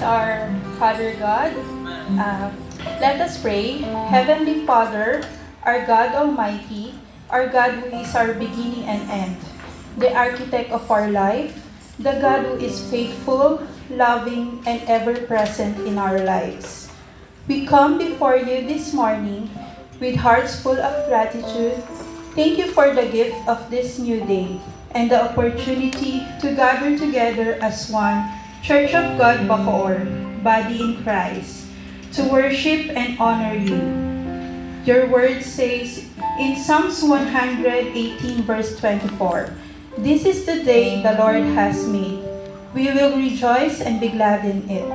our Father God. Let us pray. Heavenly Father, our God Almighty, our God who is our beginning and end, the architect of our life, the God who is faithful, loving, and ever-present in our lives. We come before you this morning with hearts full of gratitude. Thank you for the gift of this new day and the opportunity to gather together as one Church of God Bacoor, body in Christ, to worship and honor you. Your word says in Psalms 118 verse 24, "This is the day the Lord has made. We will rejoice and be glad in it."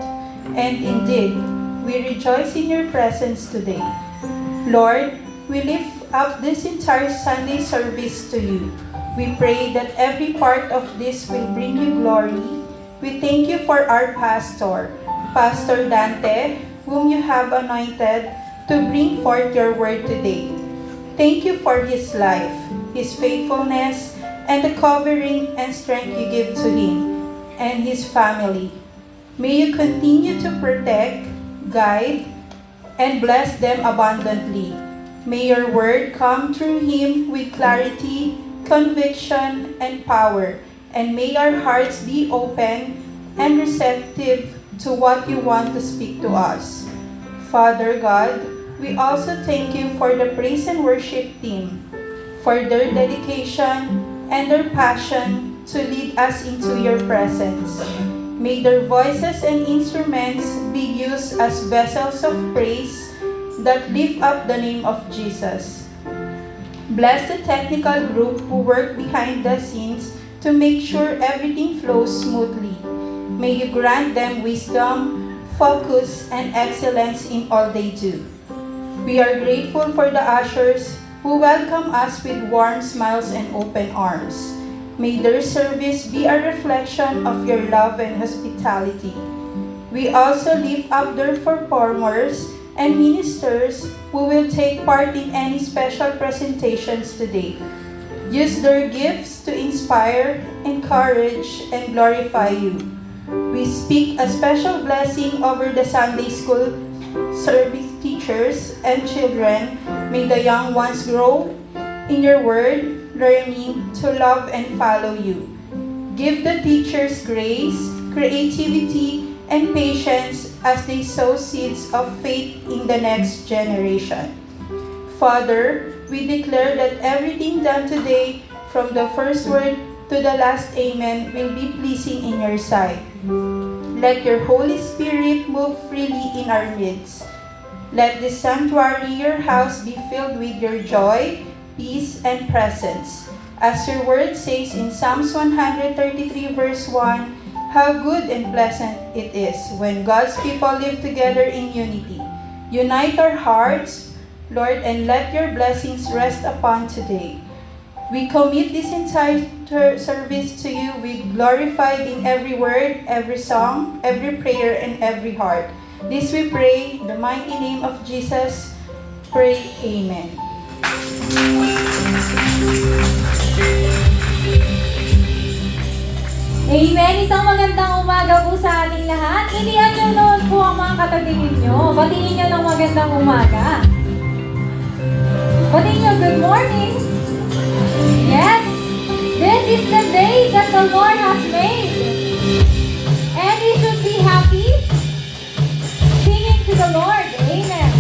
And indeed, we rejoice in your presence today. Lord, we lift up this entire Sunday service to you. We pray that every part of this will bring you glory. We thank you for our pastor, Pastor Dante, whom you have anointed to bring forth your word today. Thank you for his life, his faithfulness, and the covering and strength you give to him and his family. May you continue to protect, guide, and bless them abundantly. May your word come through him with clarity, conviction, and power. And may our hearts be open and receptive to what you want to speak to us. Father God, we also thank you for the praise and worship team, for their dedication and their passion to lead us into your presence. May their voices and instruments be used as vessels of praise that lift up the name of Jesus. Bless the technical group who work behind the scenes to make sure everything flows smoothly. May you grant them wisdom, focus, and excellence in all they do. We are grateful for the ushers who welcome us with warm smiles and open arms. May their service be a reflection of your love and hospitality. We also lift up their performers and ministers who will take part in any special presentations today. Use their gifts to inspire, encourage, and glorify you. We speak a special blessing over the Sunday school service teachers and children. May the young ones grow in your word, learning to love and follow you. Give the teachers grace, creativity, and patience as they sow seeds of faith in the next generation. Father, we declare that everything done today, from the first word to the last amen, will be pleasing in your sight. Let your Holy Spirit move freely in our midst. Let this sanctuary, your house, be filled with your joy, peace, and presence. As your word says in Psalms 133 verse 1, how good and pleasant it is when God's people live together in unity. Unite our hearts, Lord, and let your blessings rest upon today. We commit this entire service to you. We glorified in every word, every song, every prayer, and every heart. This we pray in the mighty name of Jesus. Pray, Amen. Amen! Isang magandang umaga po sa ating lahat. Iniyan nyo noon po ang mga katabi ninyo. Batiin nyo ng magandang umaga. Batiin nyo, good morning! Yes! This is the day that the Lord has made. And we should be happy singing to the Lord. Amen!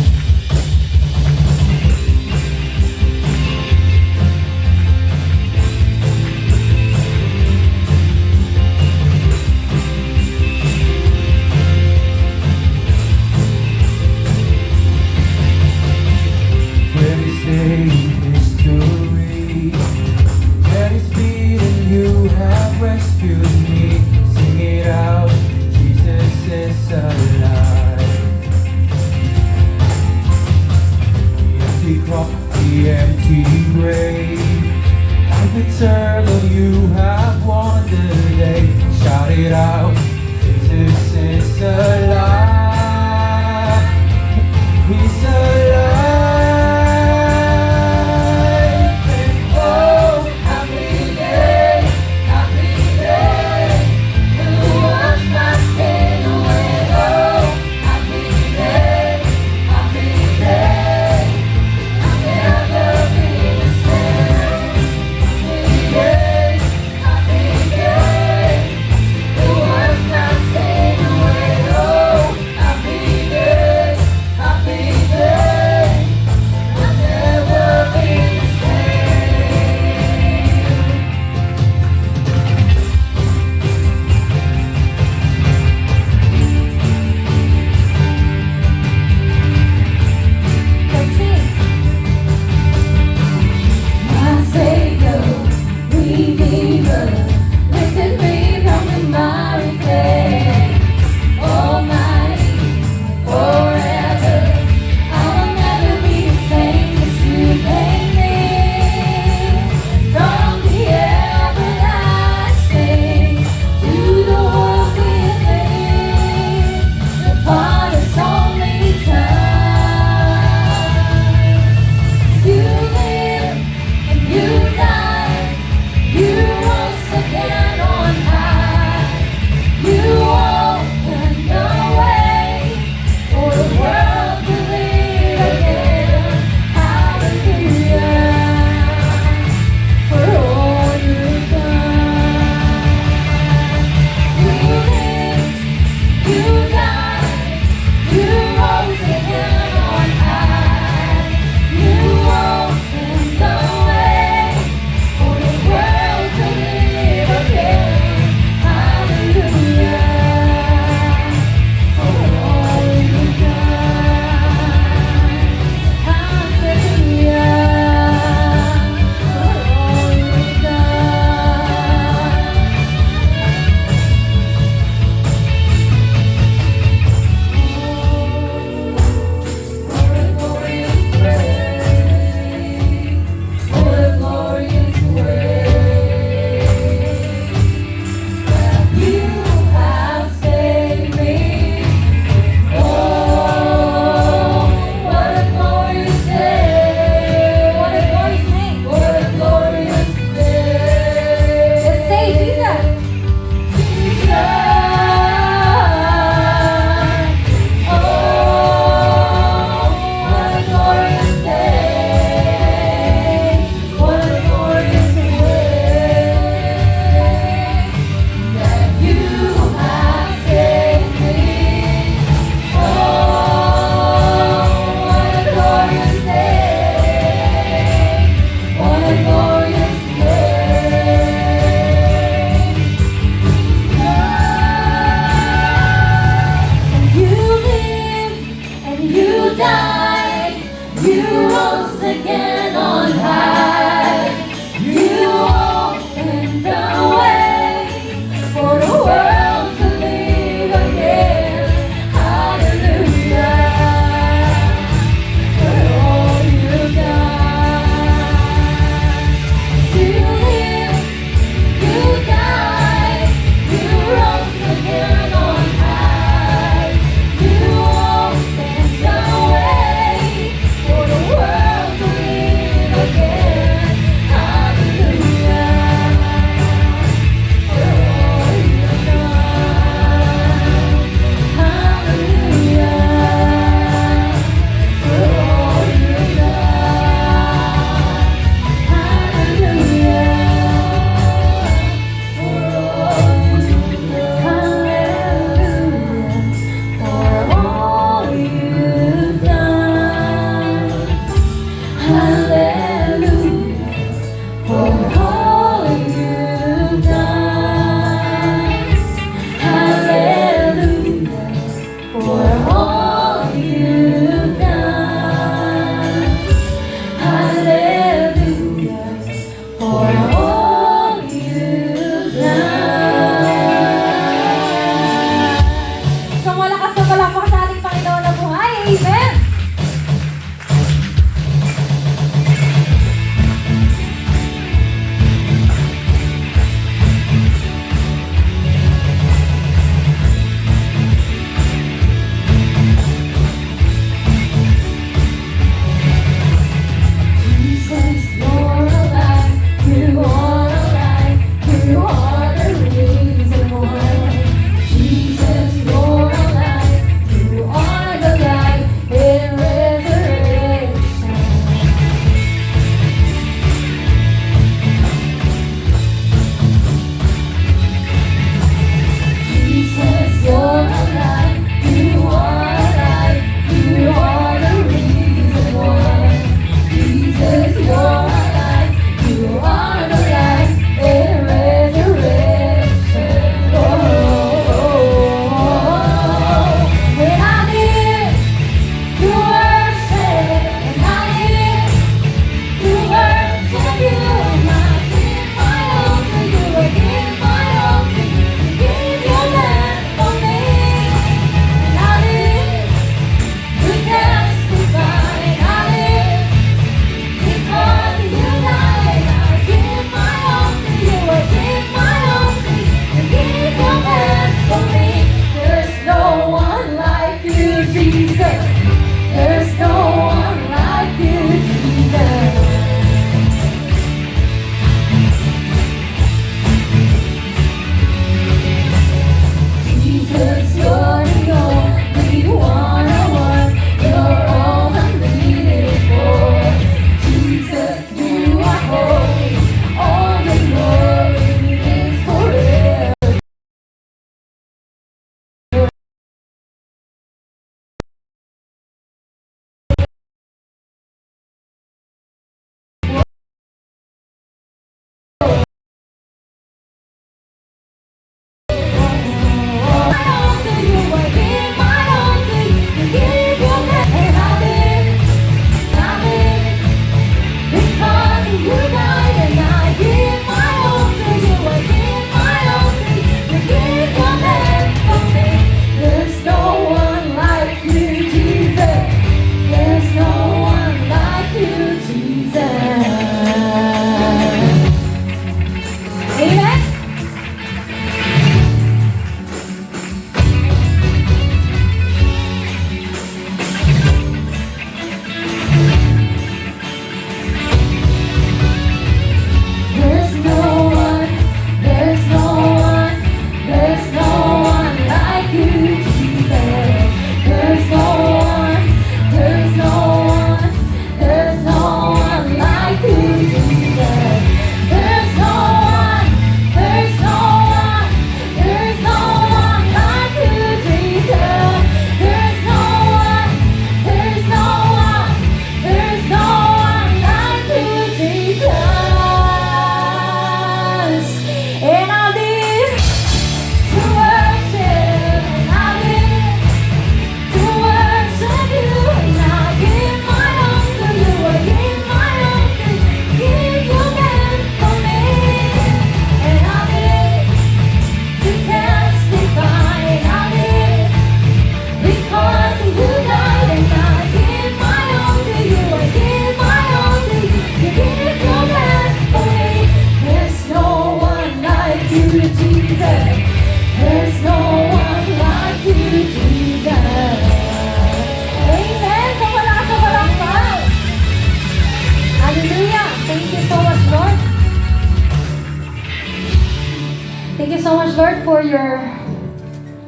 so much, Lord, for your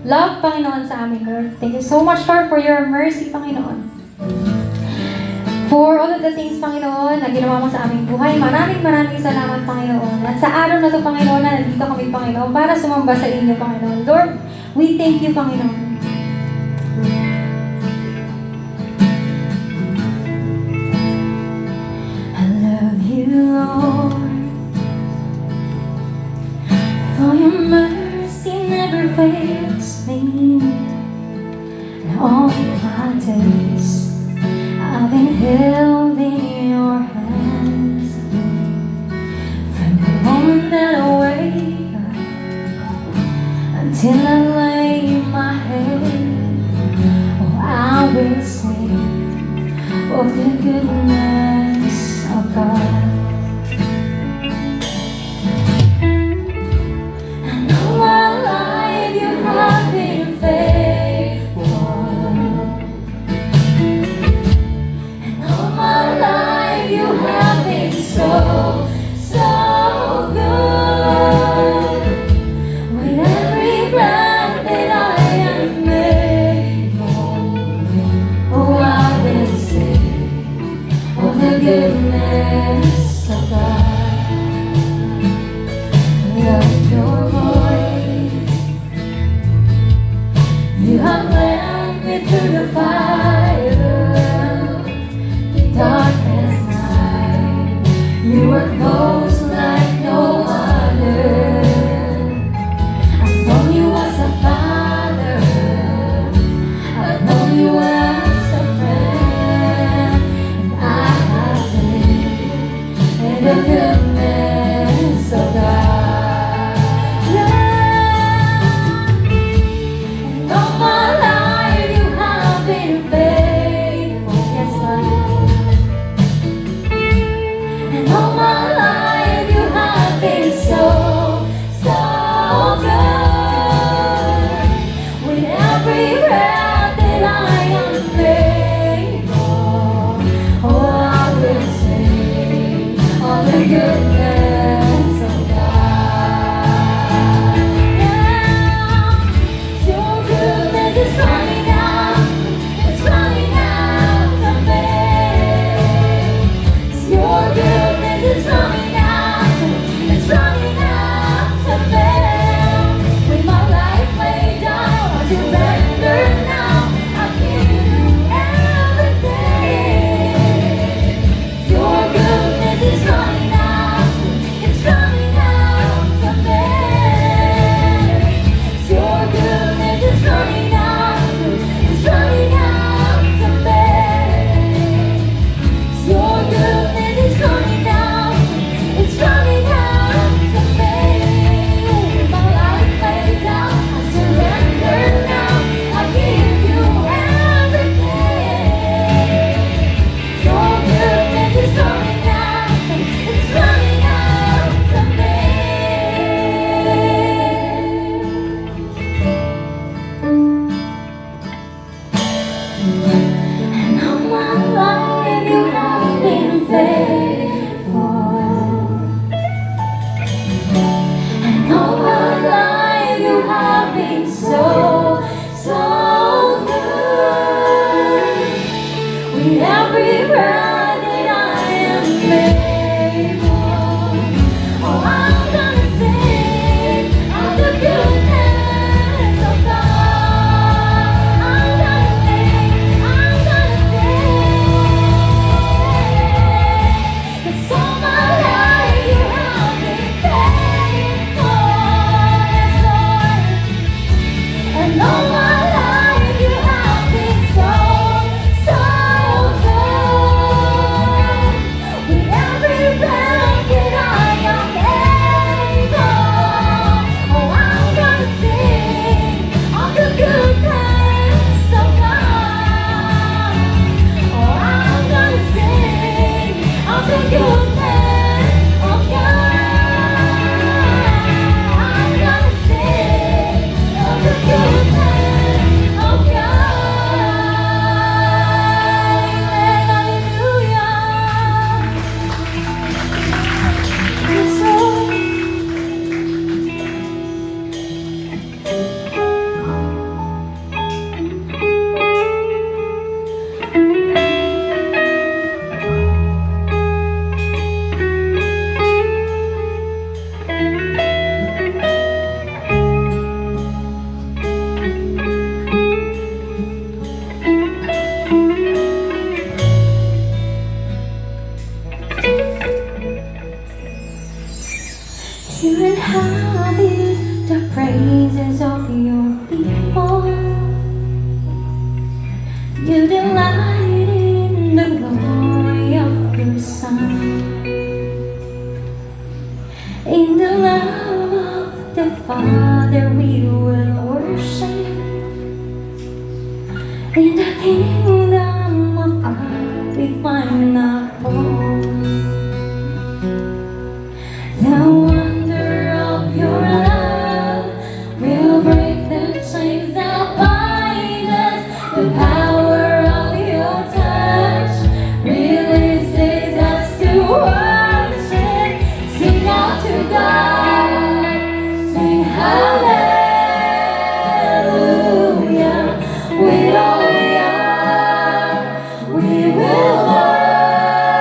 love, Panginoon, sa amin, Lord. Thank you so much, Lord, for your mercy, Panginoon. For all of the things, Panginoon, na ginawa mo sa aming buhay. Maraming salamat, Panginoon. At sa araw na ito, Panginoon, na nandito kami, Panginoon, para sumamba sa inyo, Panginoon. Lord, we thank you, Panginoon. I love you, Lord, for your mercy never fails me. And all my days I've been held in your hands. From the moment that I wake up until I lay my head, oh, I will sing of the goodness of God. And all my life you have been faithful. All my life you have been so, so good. With every breath that I am able, oh, I will sing of the goodness of God. Love your voice. You have led me through the fire, darkest night. You were close like no other. I've known you as a father, I've known you as a friend, and I have lived in the goodness of God. Yeah. And all my life you have been In the kingdom of God, we find our home. The wonder of your love will break the chains that bind us. The power of your touch releases us to worship. Sing out to God, sing hallelujah. With all we are, we will worship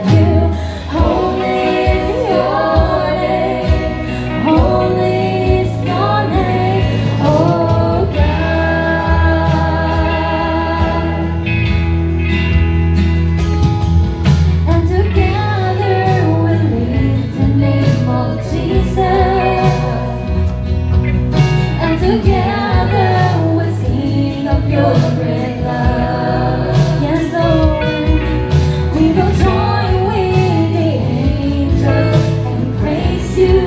you. Holy is your name, holy is your name, oh God. And together we lift the name of Jesus. And together we sing of your great love. Yes, Lord, we will join with the angels and praise you.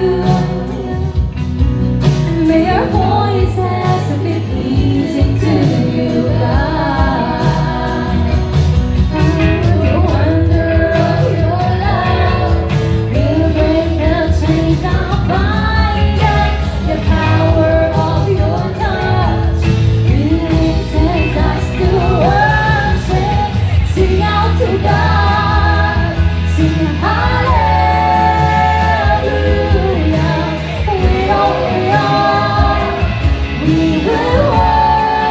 May our voices be pleasing to you, God. The wonder of your love will break the chains that bind us. The power of your touch releases us to worship. Sing out to God, sing hallelujah. With all we are, we will worship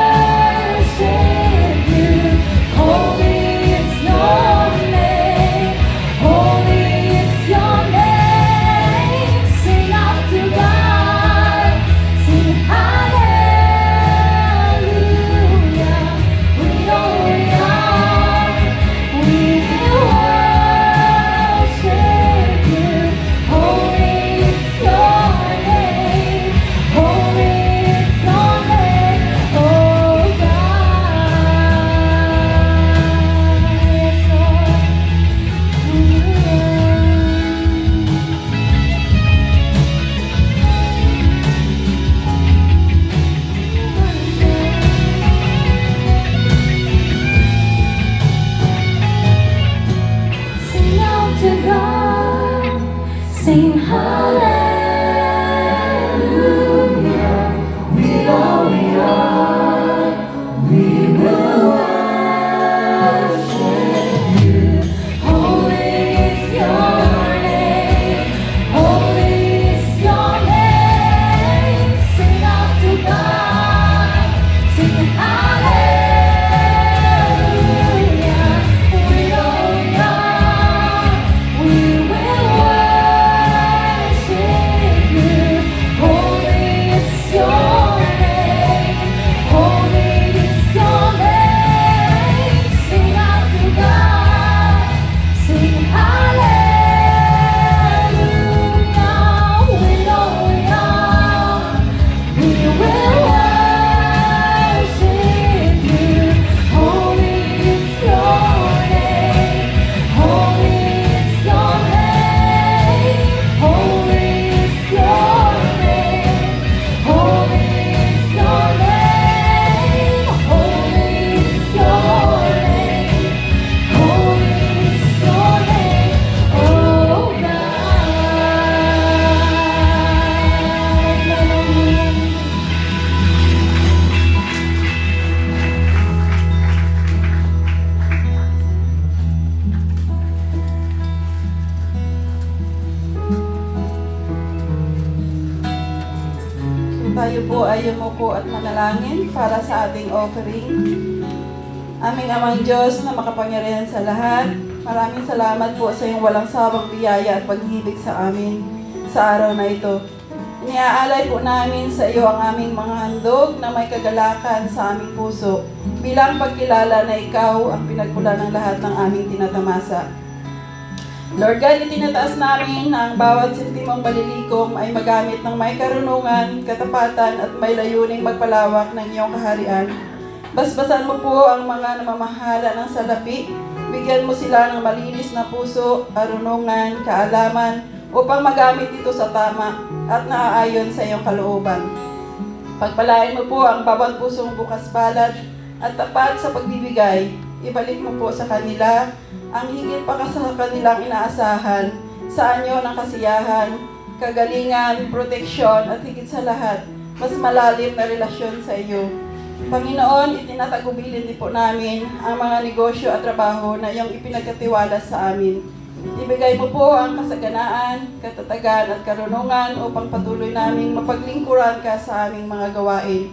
you. Holy is your name, holy is your name. Sing out to God, sing hallelujah. With all we are, we will worship you. Holy is your name, holy is your name, oh God. Sing out to God, sing hallelujah. With all we are, we will worship you. Holy is your name, holy is your name. Sing out to God, sing hallelujah. With all we are, we will worship you. Holy is your name, holy is your name. Sing out to God, sing hallelujah. With all we are, we will worship you. Holy is your name, holy is your name, holy is your name, holy is your name, holy is your name, holy is your name, oh God. Tayo po ay yumuko at manalangin para sa ating offering. Aming Amang Diyos na makapangyarihan sa lahat, maraming salamat po sa iyong walang sawang biyaya at pag-ibig sa amin sa araw na ito. Iniaalay po namin sa iyo ang aming mga handog na may kagalakan sa aming puso bilang pagkilala na ikaw ang pinagpula ng lahat ng aming tinatamasa. Lord God, itinataas namin na ang bawat sentimong balilikom ay magamit ng may karunungan, katapatan at may layuning magpalawak ng iyong kaharian. Basbasan mo po ang mga namamahala ng salapi, bigyan mo sila ng malinis na puso, karunungan, kaalaman, upang magamit ito sa tama at naaayon sa iyong kalooban. Pagpalain mo po ang bawat pusong bukas palad at tapat sa pagbibigay. Ibalik mo po sa kanila ang higit pa sa kanilang inaasahan sa anyo ng kasiyahan, kagalingan, proteksyon at higit sa lahat, mas malalim na relasyon sa iyo. Panginoon, itinatagubilin din po namin ang mga negosyo at trabaho na iyong ipinagkatiwala sa amin. Ibigay mo po ang kasaganaan, katatagan at karunungan upang patuloy naming mapaglingkuran ka sa aming mga gawain.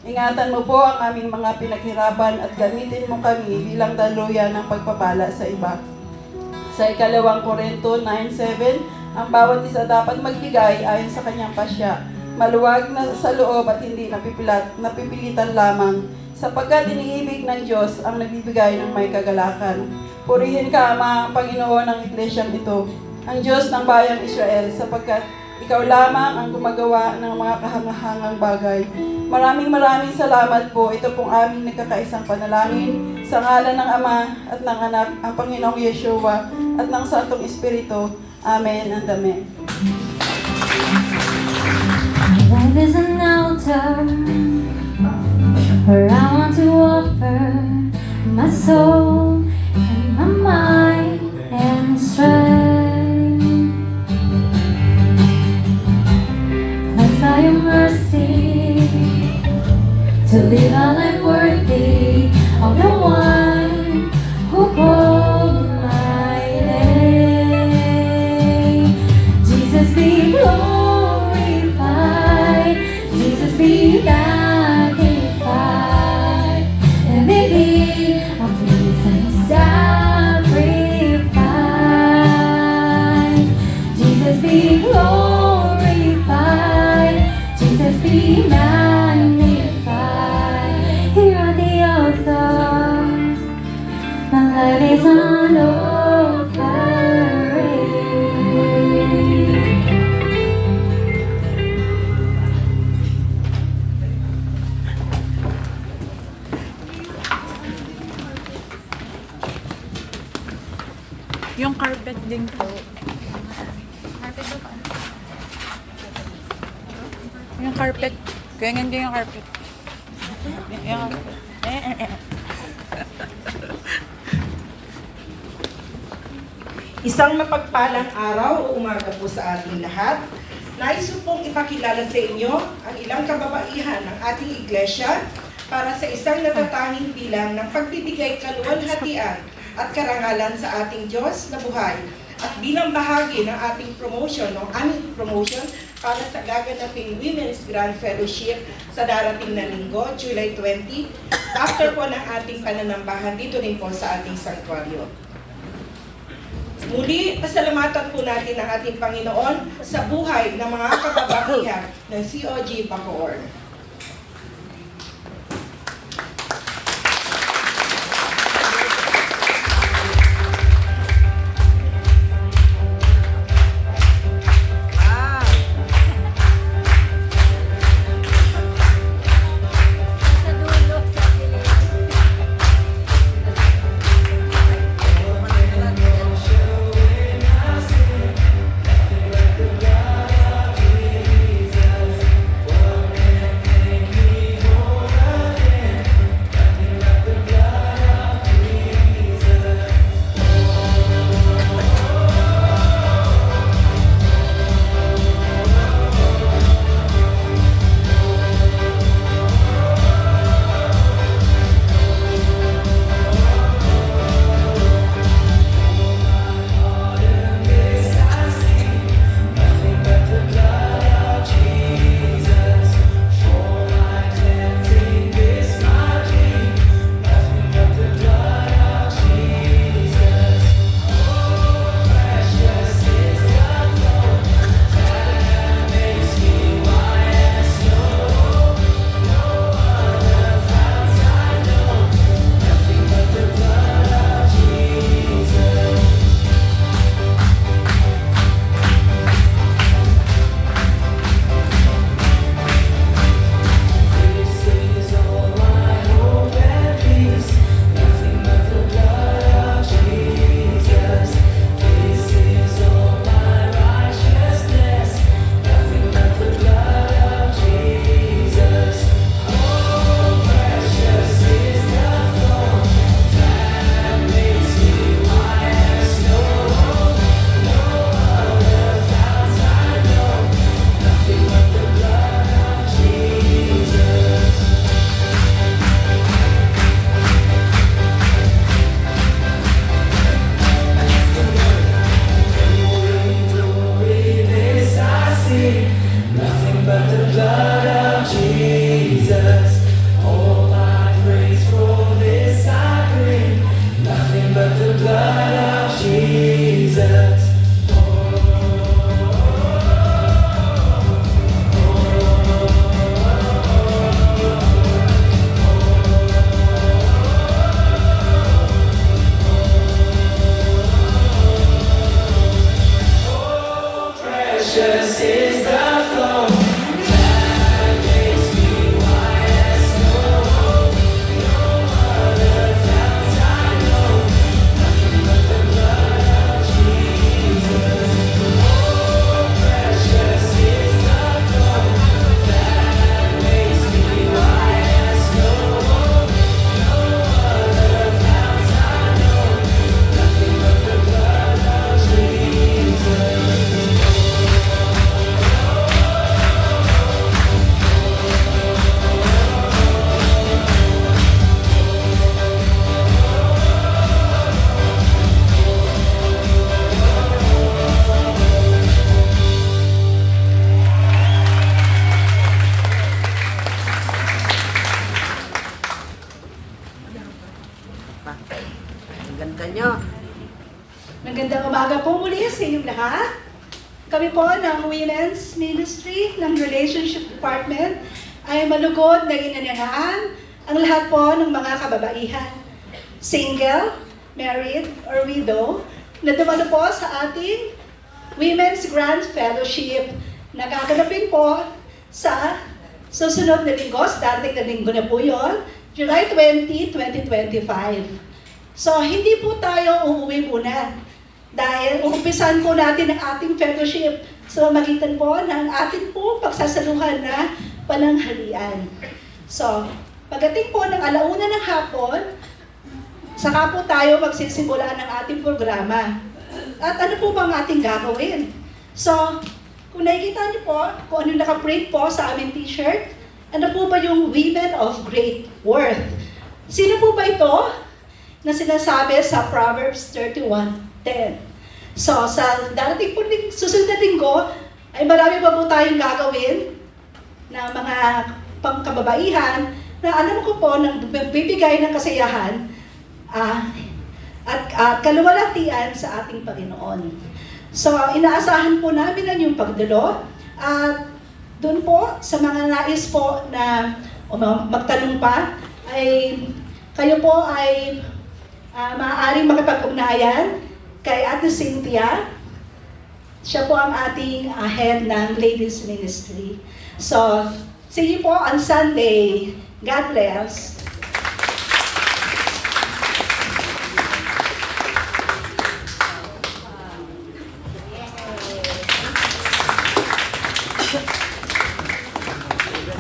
Ingatan mo po ang aming mga pinaghirapan at gamitin mo kami bilang daluyan ng pagpapala sa iba. Sa 2 Korinto 9:7, ang bawat isa dapat magbigay ayon sa kanyang pasya, maluwag na sa loob at hindi napipilitan lamang, sapagkat iniibig ng Diyos ang nagbibigay ng may kagalakan. Purihin ka, Ama, ang Panginoon ng iglesyang ito, ang Diyos ng bayang Israel, sapagkat ikaw lamang ang gumagawa ng mga kahangahangang bagay. Maraming salamat po. Ito pong aming nagkakaisang panalangin sa ngalan ng Ama at ng Anak, ang Panginoong Yeshua at ng Santong Espiritu. Amen and Amen. Life is an altar where I want to offer my soul and my mind and strength. Blessed by your mercy to live a life worthy of the one who called my name. Jesus be glorified, Jesus be magnified, and may be a pleasing sacrifice. Jesus be glorified, Jesus be magnified. Here at the altar, my life is an offering. Yung carpet din po. Yung carpet. Kaya hindi yung carpet. Yung carpet. Isang mapagpalang araw o umaga po sa ating lahat. Nais ko pong ipakilala sa inyo ang ilang kababaihan ng ating iglesia para sa isang natatanging bilang ng pagbibigay kaluwalhatian at karangalan sa ating Diyos na buhay at bilang bahagi ng ating promotion, ng aming promotion para sa gaganaping Women's Grand Fellowship sa darating na linggo, July 20, after po ng ating pananambahan dito rin po sa ating sanctuaryo. Muli, pasalamatan po natin ang ating Panginoon sa buhay ng mga kababaihan ng COG Bacoor. Ganda nyo. Magandang umaga po muli sa inyong lahat. Kami po ng Women's Ministry ng Relationship Department ay malugod na inanyagaan ang lahat po ng mga kababaihan, single, married, or widow, na dumalo po sa ating Women's Grand Fellowship na gaganapin po sa susunod na linggo, starting na linggo na po yun, July 20, 2025. So, hindi po tayo uuwi muna dahil uumpisan po natin ang ating fellowship sa magitan po ng ating po pagsasaluhan na pananghalian. So, pagdating po ng alauna ng hapon, saka po tayo magsisimula ng ating programa. At ano po bang ating gagawin? So, kung nakikita niyo po kung ano nakaprint po sa aming t-shirt, ano po ba yung Women of Great Worth? Sino po ba ito na sinasabi sa Proverbs 31:10? So, sa darating po susunod na linggo, ay marami pa po tayong gagawin na mga pangkababaihan na alam ko po nang bibigay ng kasiyahan at kaluwalhatian sa ating Panginoon. So, inaasahan po namin ang yung pagdalo at doon po sa mga nais po na magtanong pa ay kayo po ay maaaring makipag-ugnayan kay Ate Cynthia. Siya po ang ating head ng Ladies Ministry. So, see you po on Sunday. God bless.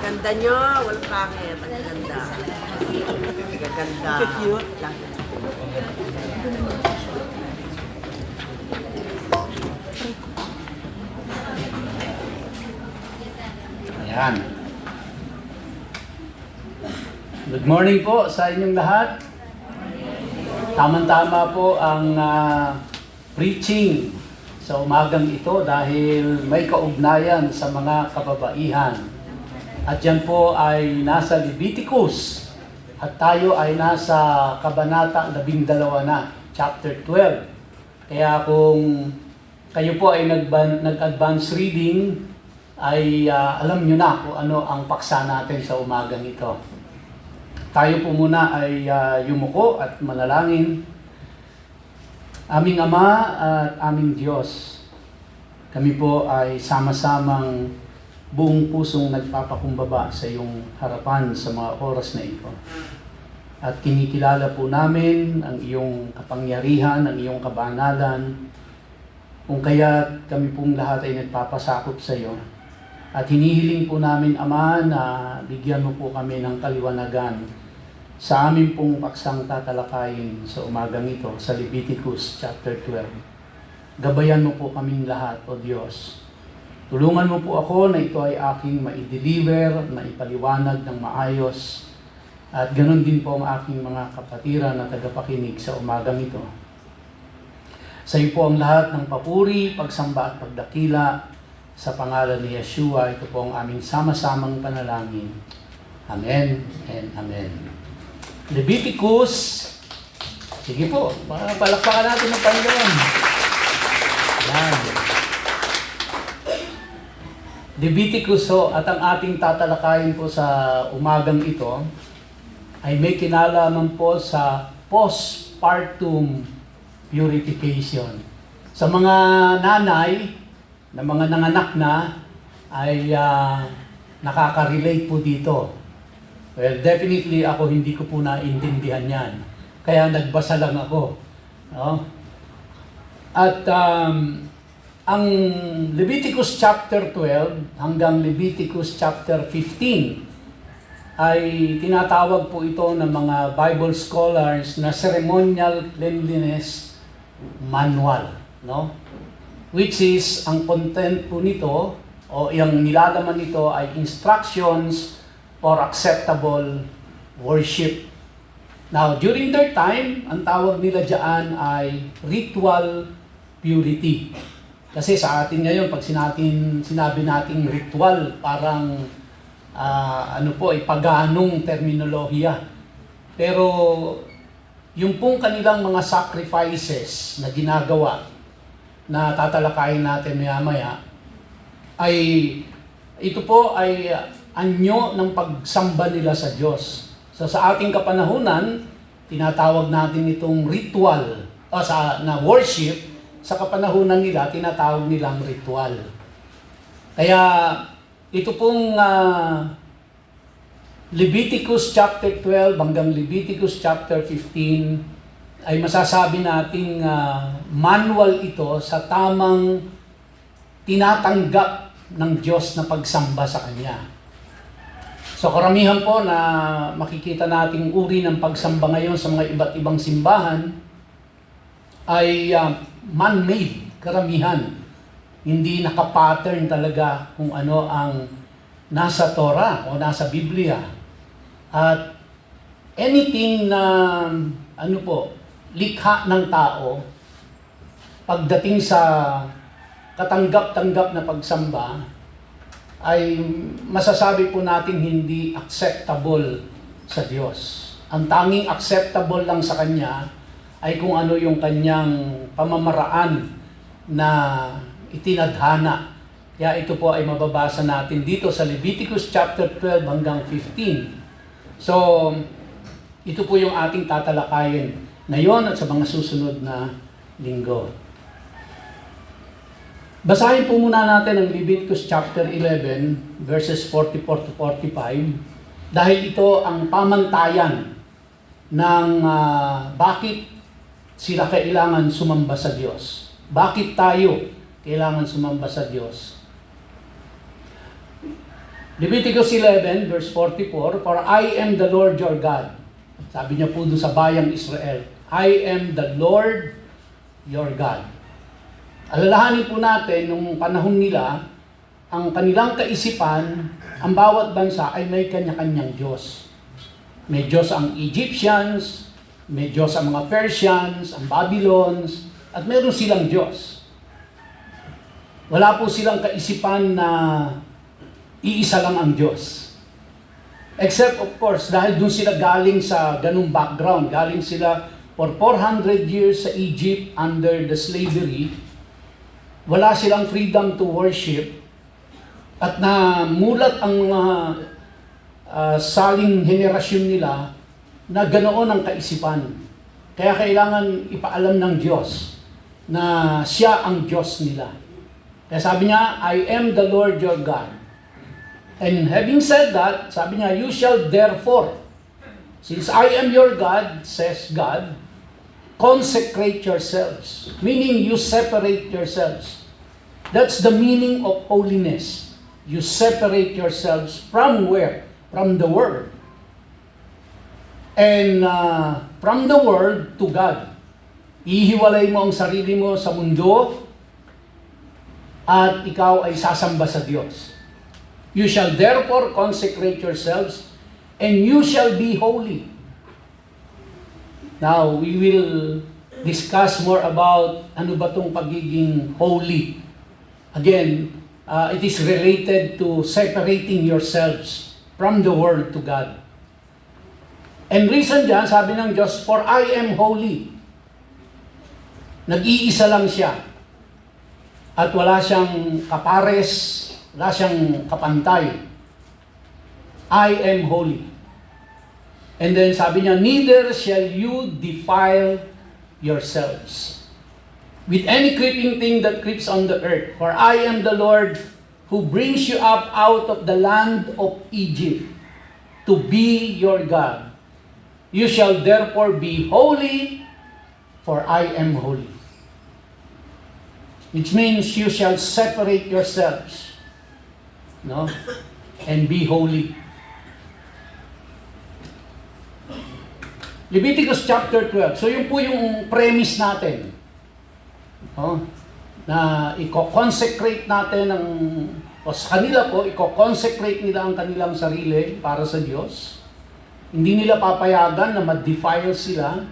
Ganda nyo. Walang pangit. Ang ganda. Ganda. Cute. Ayan. Good morning po sa inyong lahat. Tama-tama po ang preaching sa umagang ito dahil may kaugnayan sa mga kababaihan. At yan po ay nasa Leviticus at tayo ay nasa Kabanata 12 na, chapter 12. Kaya kung kayo po ay nag-advance reading, ay alam nyo na kung ano ang paksa natin sa umagang ito. Tayo po muna ay yumuko at manalangin. Aming Ama at aming Diyos, kami po ay sama-samang buong pusong nagpapakumbaba sa iyong harapan sa mga oras na ito. At kinikilala po namin ang iyong kapangyarihan, ang iyong kabanalan, kung kaya kami pong lahat ay nagpapasakop sa iyo. At hinihiling po namin, Ama, na bigyan mo po kami ng kaliwanagan sa amin pong paksang tatalakayin sa umagang ito, sa Leviticus chapter 12. Gabayan mo po kaming lahat, O Diyos. Tulungan mo po ako na ito ay aking maideliver, maipaliwanag ng maayos, at ganoon din po ang aking mga kapatiran na tagapakinig sa umagang ito. Sa iyo po ang lahat ng papuri, pagsamba at pagdakila, sa pangalan ni Yeshua, ito po ang aming sama-samang panalangin. Amen and Amen. Leviticus, sige po, palakpakan natin ng Panginoon. Yan. Leviticus ho, at ang ating tatalakayin po sa umagang ito, ay may kinalaman po sa postpartum purification. Sa mga nanay, na mga nanganak na ay nakaka-relate po dito. Well, definitely ako hindi ko po naintindihan yan. Kaya nagbasa lang ako. No? At ang Leviticus chapter 12 hanggang Leviticus chapter 15 ay tinatawag po ito ng mga Bible scholars na ceremonial cleanliness manual. No? Which is, ang content po nito, o yung nilalaman nito ay instructions for acceptable worship. Now, during their time, ang tawag nila dyan ay ritual purity. Kasi sa atin ngayon, pag sinabi nating ritual, parang paganong terminolohiya. Pero yung pong kanilang mga sacrifices na ginagawa, na tatalakayin natin maya-maya, ay ito po ay anyo ng pagsamba nila sa Diyos. So sa ating kapanahunan, tinatawag natin itong ritual na worship. Sa kapanahunan nila, tinatawag nilang ritual. Kaya ito pong Leviticus chapter 12 hanggang Leviticus chapter 15 ay masasabi nating manual ito sa tamang tinatanggap ng Diyos na pagsamba sa Kanya. So karamihan po na makikita nating uri ng pagsamba ngayon sa mga iba't ibang simbahan ay man-made, karamihan. Hindi nakapattern talaga kung ano ang nasa Torah o nasa Biblia. At anything na likha ng tao, pagdating sa katanggap-tanggap na pagsamba, ay masasabi po natin hindi acceptable sa Diyos. Ang tanging acceptable lang sa Kanya ay kung ano yung Kanyang pamamaraan na itinadhana. Kaya ito po ay mababasa natin dito sa Leviticus chapter 12 hanggang 15. So, ito po yung ating tatalakayin ngayon at sa mga susunod na linggo. Basahin po muna natin ang Leviticus chapter 11 verses 44 to 45 dahil ito ang pamantayan ng bakit sila kailangan sumamba sa Diyos. Bakit tayo kailangan sumamba sa Diyos? Leviticus 11 verse 44, "For I am the Lord your God." Sabi niya po doon sa bayang Israel, "I am the Lord your God." Alalahanin po natin, nung panahon nila, ang kanilang kaisipan, ang bawat bansa ay may kanya-kanyang Diyos. May Diyos ang Egyptians, may Diyos ang mga Persians, ang Babylons, at meron silang Diyos. Wala po silang kaisipan na iisa lang ang Diyos. Except of course, dahil dun sila galing sa ganung background, galing sila for 400 years sa Egypt under the slavery, wala silang freedom to worship, at namulat ang mga saling henerasyon nila na ganoon ang kaisipan. Kaya kailangan ipaalam ng Diyos na siya ang Diyos nila. Kaya sabi niya, "I am the Lord your God." And having said that, sabi niya, "You shall therefore, since I am your God," says God, "consecrate yourselves." Meaning, you separate yourselves. That's the meaning of holiness. You separate yourselves from where? From the world. And from the world to God. Ihiwalay mo ang sarili mo sa mundo at ikaw ay sasamba sa Diyos. "You shall therefore consecrate yourselves, and you shall be holy." Now, we will discuss more about ano ba itong pagiging holy. Again, it is related to separating yourselves from the world to God. And reason dyan, sabi ng Diyos, "For I am holy." Nag-iisa lang siya. At wala siyang kapares, wala siyang kapantay. "I am holy." And then sabi niya, "Neither shall you defile yourselves with any creeping thing that creeps on the earth. For I am the Lord who brings you up out of the land of Egypt to be your God. You shall therefore be holy, for I am holy." Which means you shall separate yourselves, no, and be holy. Leviticus chapter 12. So yun po yung premise natin. Na i-consecrate natin o sa kanila po, i-consecrate nila ang kanilang sarili para sa Diyos. Hindi nila papayagan na ma-defile sila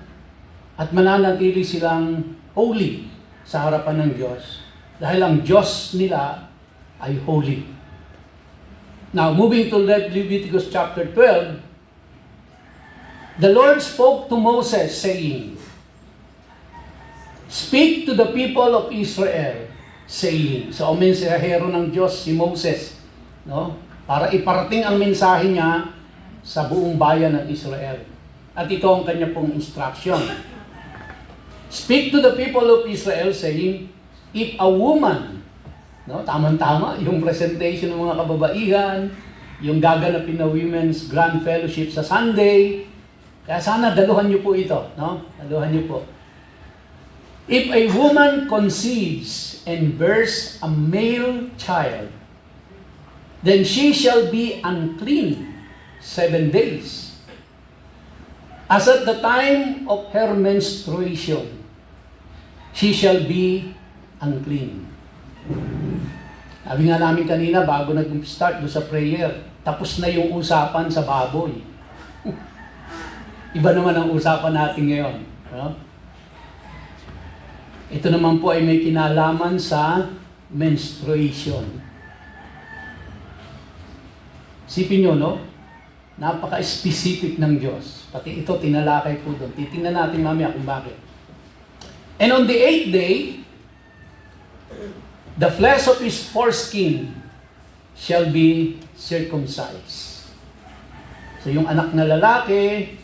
at mananatili silang holy sa harapan ng Diyos. Dahil ang Diyos nila ay holy. Now, moving to Leviticus chapter 12, The Lord spoke to Moses, saying, Speak to the people of Israel, saying, so ang mensahero ng Diyos si Moses, no? Para iparating ang mensahe niya sa buong bayan ng Israel. At ito ang kanya pong instruction. Speak to the people of Israel, saying, if a woman, no, tamang-tama, yung presentation ng mga kababaihan, yung gaganapin na Women's Grand Fellowship sa Sunday, kaya sana daluhan niyo po ito, no? Daluhan niyo po. If a woman conceives and bears a male child, then she shall be unclean 7 days, as at the time of her menstruation, she shall be unclean. Sabi nga namin kanina, bago nag-start do sa prayer, tapos na yung usapan sa baboy. Iba naman ang usapan natin ngayon. No? Ito naman po ay may kinalaman sa menstruation. Sipin nyo, no? Napaka-specific ng Diyos. Pati ito, tinalakay po doon. Titingnan natin mamaya kung bakit. And on the 8th day, the flesh of his foreskin shall be circumcised. So yung anak na lalaki,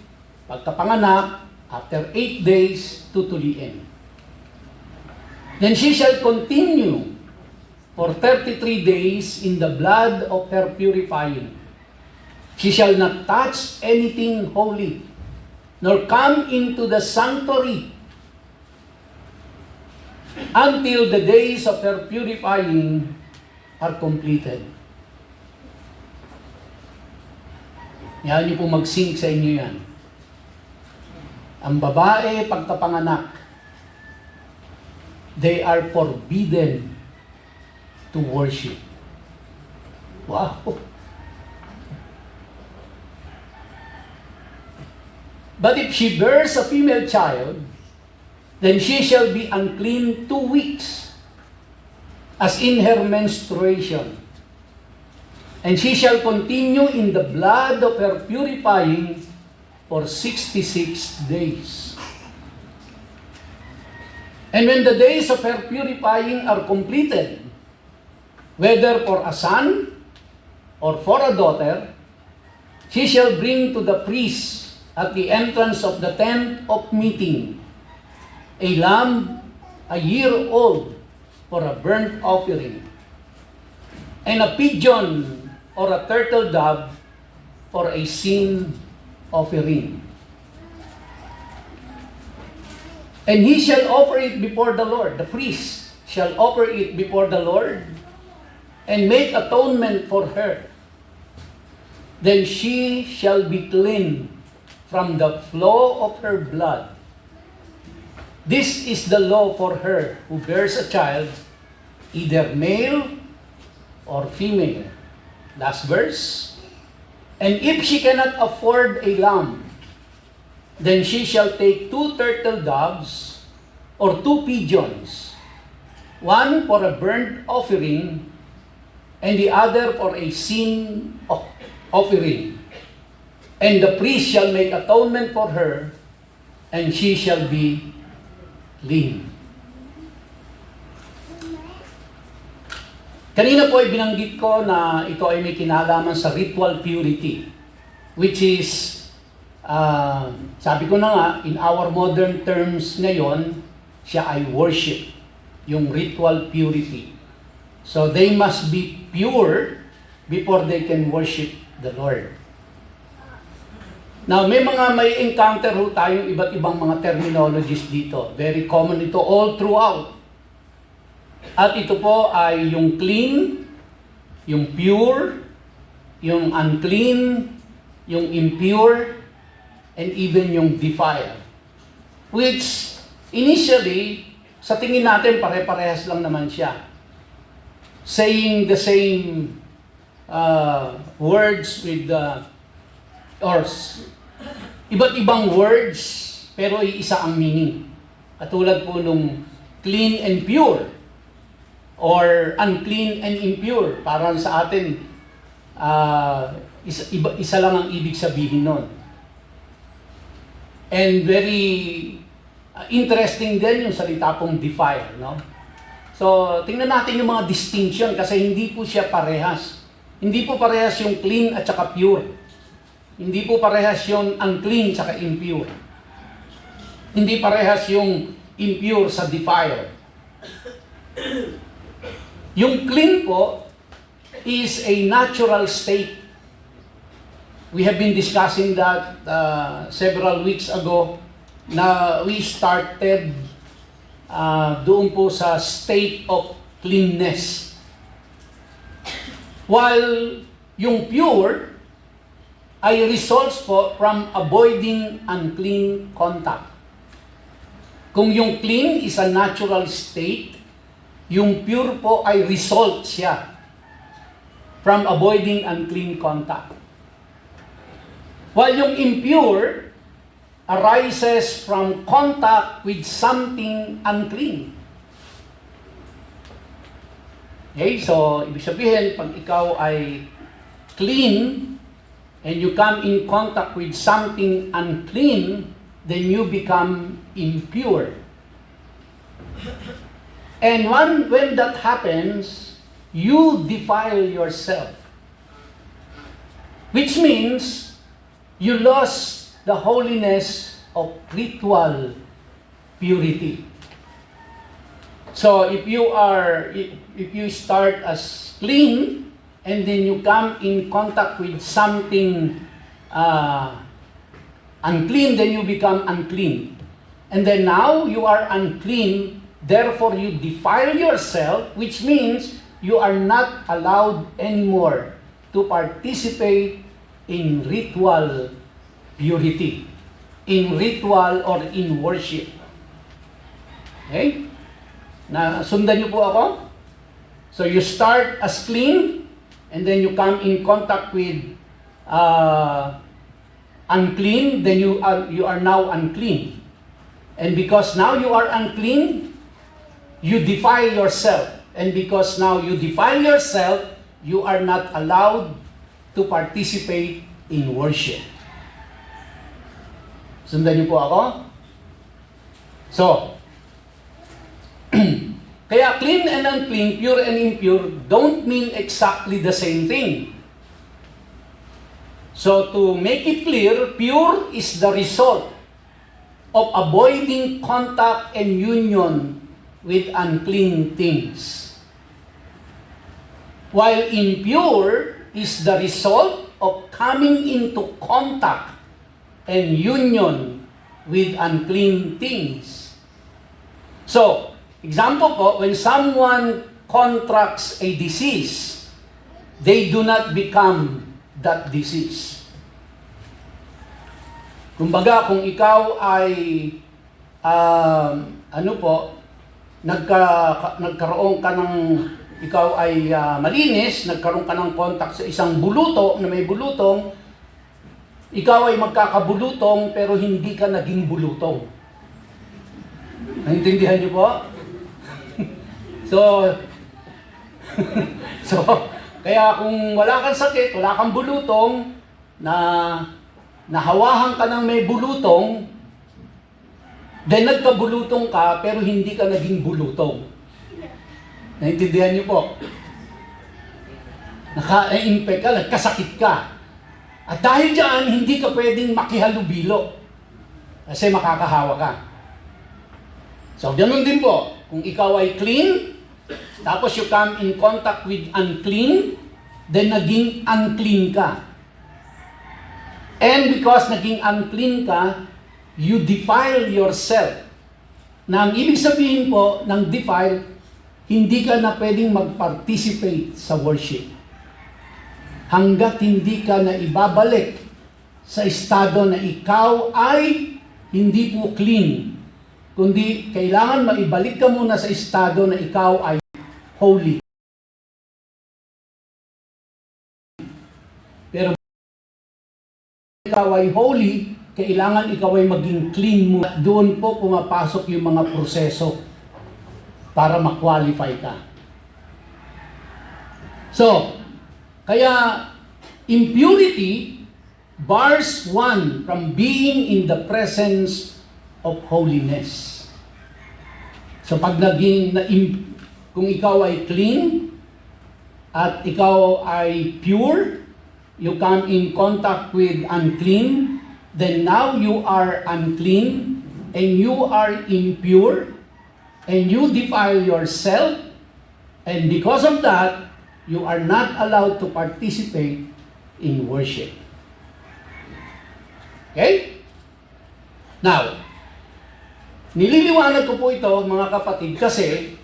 pagkapanganak, after 8 days, tutuliin. Then she shall continue for 33 days in the blood of her purifying. She shall not touch anything holy, nor come into the sanctuary until the days of her purifying are completed. Yan niyo po mag-sync sa inyo yan. Ang babae pagkapanganak, they are forbidden to worship. Wow! But if she bears a female child, then she shall be unclean 2 weeks, as in her menstruation. And she shall continue in the blood of her purifying for 66 days. And when the days of her purifying are completed, whether for a son or for a daughter, she shall bring to the priest at the entrance of the tent of meeting a lamb a year old for a burnt offering, and a pigeon or a turtle dove for a sin offering. And he shall offer it before the Lord. The priest shall offer it before the Lord and make atonement for her. Then she shall be clean from the flow of her blood. This is the law for her who bears a child, either male or female. Last verse. And if she cannot afford a lamb, then she shall take 2 turtle doves or 2 pigeons, one for a burnt offering and the other for a sin offering. And the priest shall make atonement for her, and she shall be clean. Kanina po ay binanggit ko na ito ay may kinalaman sa ritual purity, which is, sabi ko na nga, in our modern terms ngayon, siya ay worship, yung ritual purity. So they must be pure before they can worship the Lord. Now, may encounter ho tayong iba't ibang mga terminologies dito. Very common ito all throughout. At ito po ay yung clean, yung pure, yung unclean, yung impure, and even yung defile. Which, initially, sa tingin natin, pare-parehas lang naman siya. Saying the same words with iba't ibang words, pero isa ang meaning. Katulad po nung clean and pure, or unclean and impure. Parang sa atin, isa lang ang ibig sabihin nun. And very interesting din yung salita pong defile, no? So, tingnan natin yung mga distinction kasi hindi po siya parehas. Hindi po parehas yung clean at saka pure. Hindi po parehas yung unclean at saka impure. Hindi parehas yung impure sa defile. Yung clean po is a natural state. We have been discussing that several weeks ago na we started doon po sa state of cleanness. While yung pure ay results po from avoiding unclean contact. Kung yung clean is a natural state, yung pure po ay result siya from avoiding unclean contact. While yung impure arises from contact with something unclean. Okay, so ibig sabihin, pag ikaw ay clean and you come in contact with something unclean, then you become impure. And when that happens, you defile yourself. Which means, you lost the holiness of ritual purity. So if you start as clean and then you come in contact with something unclean, then you become unclean. And then now you are unclean, therefore you defile yourself, which means you are not allowed anymore to participate in ritual purity, in ritual or in worship. Okay? Sundan niyo po ako? So you start as clean, and then you come in contact with unclean, then you are now unclean. And because now you are unclean, you defile yourself. And because now you defile yourself, you are not allowed to participate in worship. Sundan niyo po ako? So, kaya clean and unclean, pure and impure, don't mean exactly the same thing. So, to make it clear, pure is the result of avoiding contact and union with unclean things. While impure is the result of coming into contact and union with unclean things. So, example po, when someone contracts a disease, they do not become that disease. Kumbaga, kung ikaw ay nagkaroon ka ng, ikaw ay malinis, nagkaroon ka ng contact sa isang buluto na may bulutong, ikaw ay magkakabulutong pero hindi ka naging bulutong. Naintindihan niyo po? So, kaya kung wala kang sakit, wala kang bulutong, na nahawahan ka ng may bulutong, then nagkabulutong ka, pero hindi ka naging bulutong. Naintindihan niyo po? Naka-infect ka, nagkasakit ka. At dahil dyan, hindi ka pwedeng makihalubilo. Kasi makakahawa ka. So, ganun din po. Kung ikaw ay clean, tapos you come in contact with unclean, then naging unclean ka. And because naging unclean ka, you defile yourself. Na ang ibig sabihin po ng defile, hindi ka na pwedeng mag-participate sa worship. Hanggat hindi ka na ibabalik sa estado na ikaw ay hindi po clean, kundi kailangan maibalik ka muna sa estado na ikaw ay holy. Pero ikaw ay holy, kailangan ikaw ay maging clean mo. Doon po pumapasok yung mga proseso para ma-qualify ka. So, kaya impurity bars one from being in the presence of holiness. So pag kung ikaw ay clean at ikaw ay pure, you come in contact with unclean, then now you are unclean and you are impure and you defile yourself, and because of that, you are not allowed to participate in worship. Okay? Now, nililiwanag ko po ito mga kapatid kasi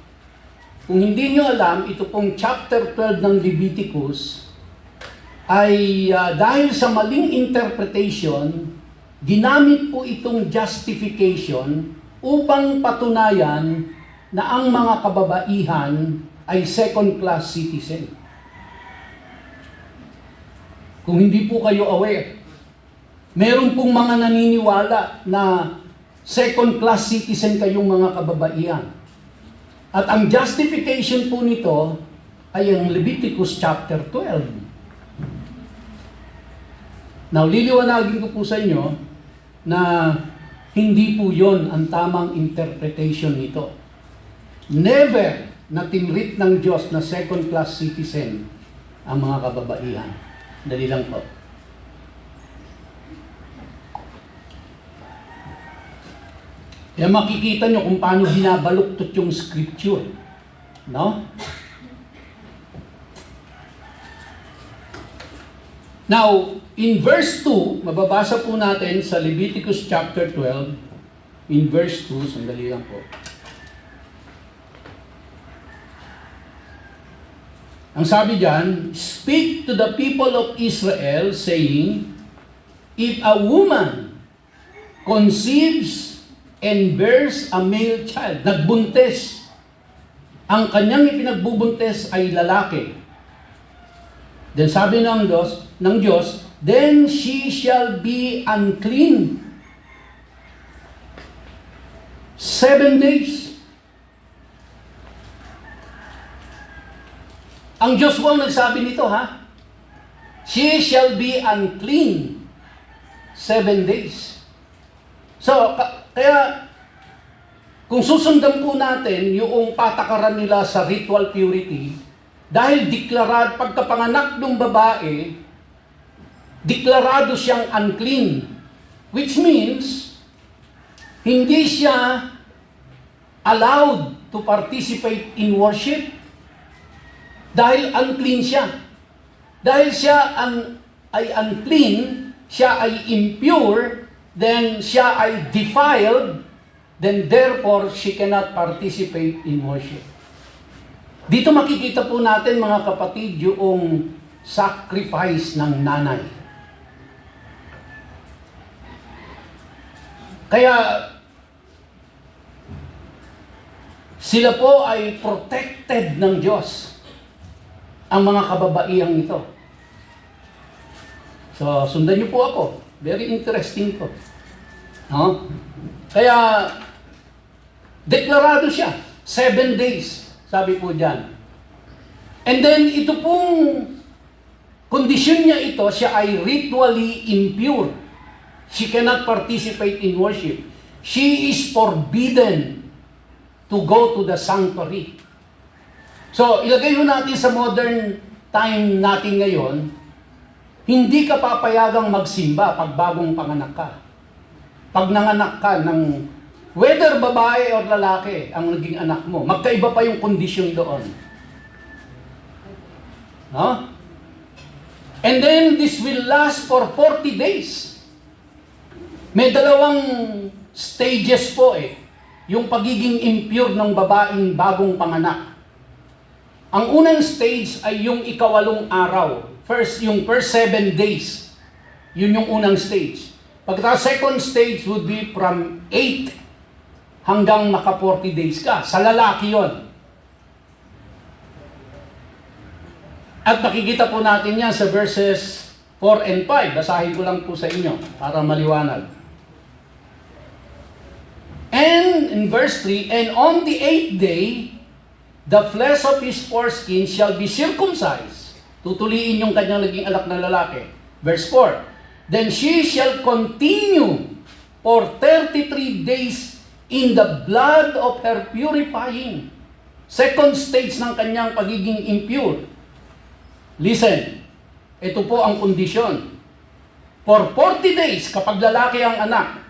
kung hindi nyo alam, ito pong chapter 12 ng Leviticus ay dahil sa maling interpretation, ginamit po itong justification upang patunayan na ang mga kababaihan ay second-class citizen. Kung hindi po kayo aware, meron pong mga naniniwala na second-class citizen kayong mga kababaihan. At ang justification po nito ay ang Leviticus chapter 12. Now, liliwanagin ko po sa inyo na hindi po yon ang tamang interpretation nito. Never na tinreat ng Diyos na second-class citizen ang mga kababaihan. Dali lang po. Kaya makikita nyo kung paano binabaluktot yung scripture. No? Now, in verse 2, mababasa po natin sa Leviticus chapter 12, in verse 2, sandali lang po. Ang sabi diyan, "Speak to the people of Israel, saying, if a woman conceives and bears a male child," nagbuntes, ang kanyang ipinagbubuntes ay lalaki. Then sabi ng Diyos, "Then she shall be unclean 7 days." Ang Diyos po ang nagsabi nito, ha? She shall be unclean 7 days. So, kaya, kung susundan po natin yung patakaran nila sa ritual purity, dahil pagkapanganak ng babae, deklarado siyang unclean. Which means, hindi siya allowed to participate in worship. Dahil unclean siya. Dahil siya ay unclean, siya ay impure, then siya ay defiled, then therefore she cannot participate in worship. Dito makikita po natin mga kapatid yung sacrifice ng nanay. Kaya sila po ay protected ng Diyos, ang mga kababaihang ito. So, sundan niyo po ako. Very interesting po. No? Kaya, deklarado siya. 7 days. Sabi po dyan. And then, ito pong kondisyon niya ito, siya ay ritually impure. She cannot participate in worship. She is forbidden to go to the sanctuary. So, ilagay ho natin sa modern time natin ngayon, hindi ka papayagang magsimba pag bagong panganak ka. Pag nanganak ka ng whether babae or lalaki ang naging anak mo, magkaiba pa yung kondisyon doon. No? And then, this will last for 40 days. May dalawang stages po yung pagiging impure ng babaeng bagong panganak. Ang unang stage ay yung ikawalong araw. Yung first 7 days. Yun yung unang stage. Pagkatapos second stage would be from 8 hanggang maka 40 days ka. Sa lalaki yon. At makikita po natin yan sa verses 4 and 5. Basahin ko lang po sa inyo para maliwanag. And in verse 3, "And on the 8th day, the flesh of his foreskin shall be circumcised." Tutuliin yung kanyang naging anak na lalaki. Verse 4, then she shall continue for 33 days in the blood of her purifying. Second stage ng kanyang pagiging impure. Listen, ito po ang kondisyon. For 40 days, kapag lalaki ang anak,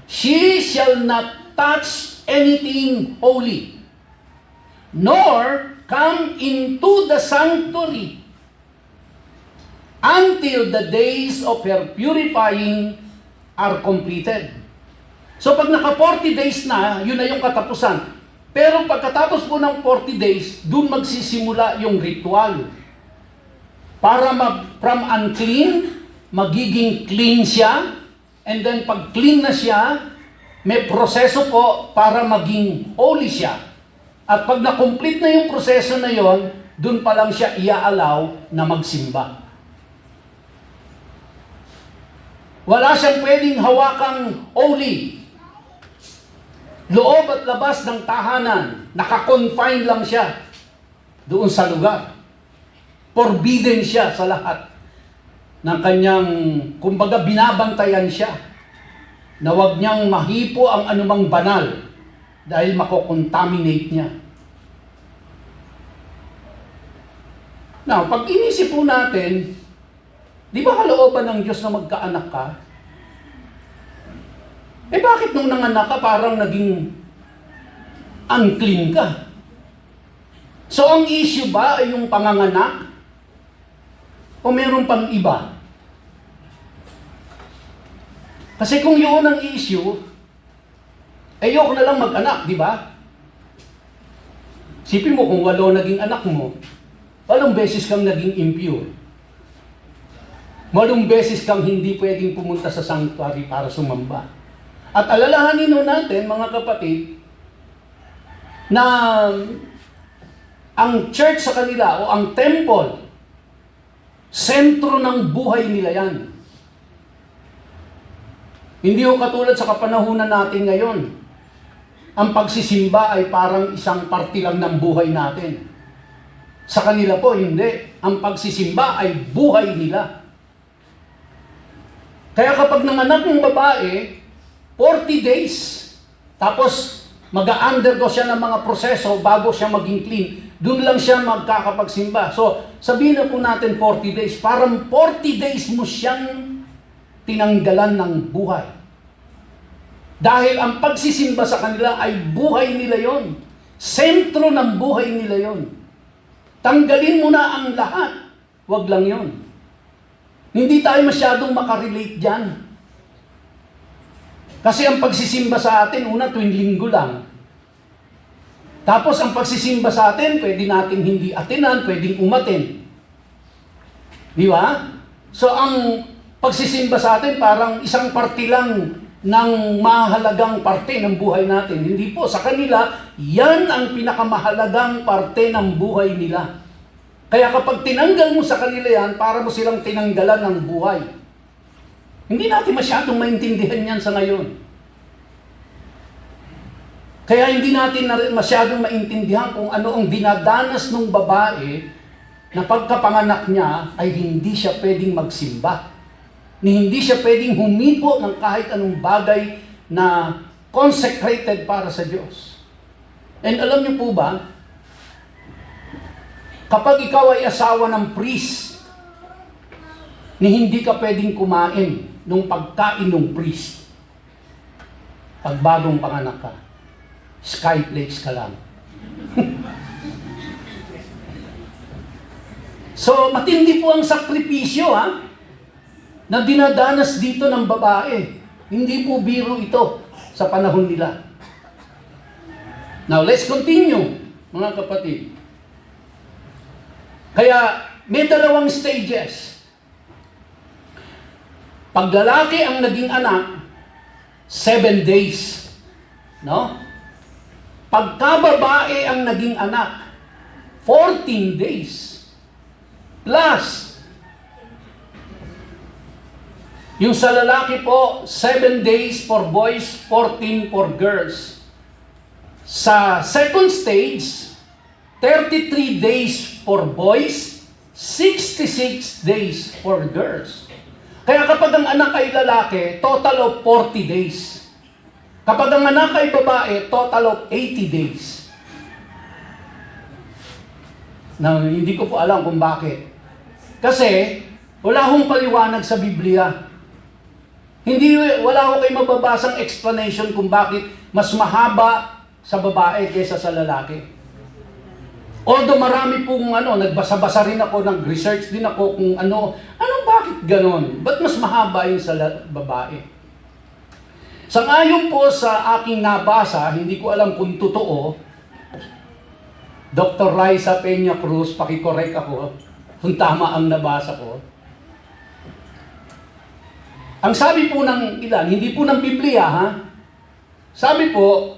she shall not touch anything holy, nor come into the sanctuary until the days of her purifying are completed. So pag naka 40 days na, yun na yung katapusan. Pero pagkatapos po ng 40 days, dun magsisimula yung ritual. Para from unclean, magiging clean siya. And then pag clean na siya, may proseso po para maging holy siya. At pag na-complete na yung proseso na yon, dun pa lang siya ia-allow na magsimba. Wala siyang pwedeng hawakang holy. Loob at labas ng tahanan, naka-confine lang siya doon sa lugar. Forbidden siya sa lahat ng kanyang, kumbaga binabantayan siya na huwag niyang mahipo ang anumang banal dahil makokontaminate niya. Now, pag inisip po natin, di ba kalooban ng Diyos na magkaanak ka? Eh bakit nung nanganak ka parang naging unclean ka? So ang issue ba ay yung panganganak? O meron pang iba? Kasi kung yun ang issue, ayoko na lang mag-anak, di ba? Sipin mo kung 8 naging anak mo, 8 beses kang naging impure. 8 beses kang hindi pwedeng pumunta sa sanctuary para sumamba. At alalahanin natin, mga kapatid, na ang church sa kanila o ang temple, sentro ng buhay nila yan. Hindi ko katulad sa kapanahunan natin ngayon. Ang pagsisimba ay parang isang parte lang ng buhay natin. Sa kanila po, hindi. Ang pagsisimba ay buhay nila. Kaya kapag nanganak ng babae, 40 days, tapos mag-undergo siya ng mga proseso bago siya maging clean. Doon lang siya magkakapagsimba. So, sabihin na po natin 40 days. Parang 40 days mo siyang tinanggalan ng buhay. Dahil ang pagsisimba sa kanila ay buhay nila yon. Sentro ng buhay nila yon. Tanggalin mo na ang lahat. Wag lang yon. Hindi tayo masyadong makarelate dyan. Kasi ang pagsisimba sa atin, una, tuwing linggo lang. Tapos ang pagsisimba sa atin, pwede natin hindi atinan, pwedeng umatin. Di ba? So ang pagsisimba sa atin, parang isang parte lang ng mahalagang parte ng buhay natin. Hindi po, sa kanila, yan ang pinakamahalagang parte ng buhay nila. Kaya kapag tinanggal mo sa kanila yan, para mo silang tinanggalan ng buhay. Hindi natin masyadong maintindihan yan sa ngayon. Kaya hindi natin masyadong maintindihan kung ano ang dinadanas ng babae na pagkapanganak niya ay hindi siya pwedeng magsimba. Ni hindi siya pwedeng humipo ng kahit anong bagay na consecrated para sa Diyos. And alam niyo po ba, kapag ikaw ay asawa ng priest, ni hindi ka pwedeng kumain nung pagkain ng priest. Pag bagong panganak ka, skyflakes ka lang. So, matindi po ang sakripisyo, na dinadanas dito ng babae. Hindi po biro ito sa panahon nila. Now, let's continue, mga kapatid. Kaya, may 2 stages. Pag lalaki ang naging anak, 7 days. No? Pagka babae ang naging anak, 14 days. Plus, yung sa lalaki po, 7 days for boys, 14 for girls. Sa second stage, 33 days for boys, 66 days for girls. Kaya kapag ang anak ay lalaki, total of 40 days. Kapag ang anak ay babae, total of 80 days. Na hindi ko po alam kung bakit. Kasi wala hong paliwanag sa Biblia. Wala ho kayo mababasang explanation kung bakit mas mahaba sa babae kaysa sa lalaki. Although marami pong nagbasa-basa rin ako, nag-research din ako kung bakit ganon? Ba't mas mahaba yung sa babae? Sangayon po sa aking nabasa, hindi ko alam kung totoo, Dr. Raisa Peña Cruz, pakikorek ako kung tama ang nabasa ko. Ang sabi po ng ilan, hindi po ng Biblia ha, sabi po,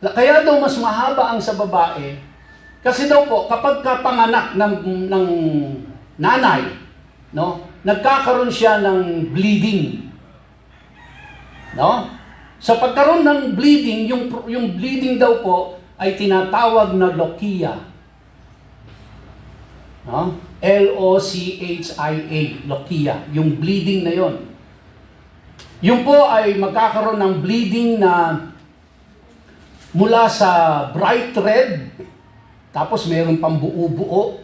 kaya daw mas mahaba ang sa babae, kasi daw po, kapag kapanganak ng nanay, no, nagkakaroon siya ng bleeding. No? Sa pagkaroon ng bleeding, yung bleeding daw po ay tinatawag na lochia. No? L-O-C-H-I-A, lochia, yung bleeding na yon. Yung po ay magkakaroon ng bleeding na mula sa bright red, tapos mayroon pang buo-buo.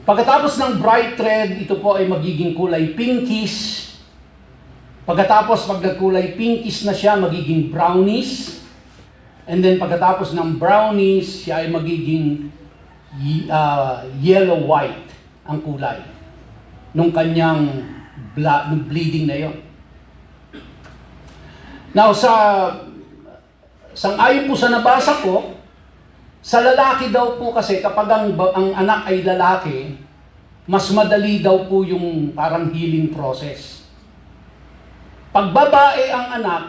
Pagkatapos ng bright red, ito po ay magiging kulay pinkish. Pagkatapos pag nagkulay pinkish na siya, magiging brownish. And then pagkatapos ng brownish, siya ay magiging yellow-white ang kulay nung kanyang bleeding na yon. Now, sang-ayon po sa nabasa ko, sa lalaki daw po kasi kapag ang anak ay lalaki, mas madali daw po yung parang healing process. Pag babae ang anak,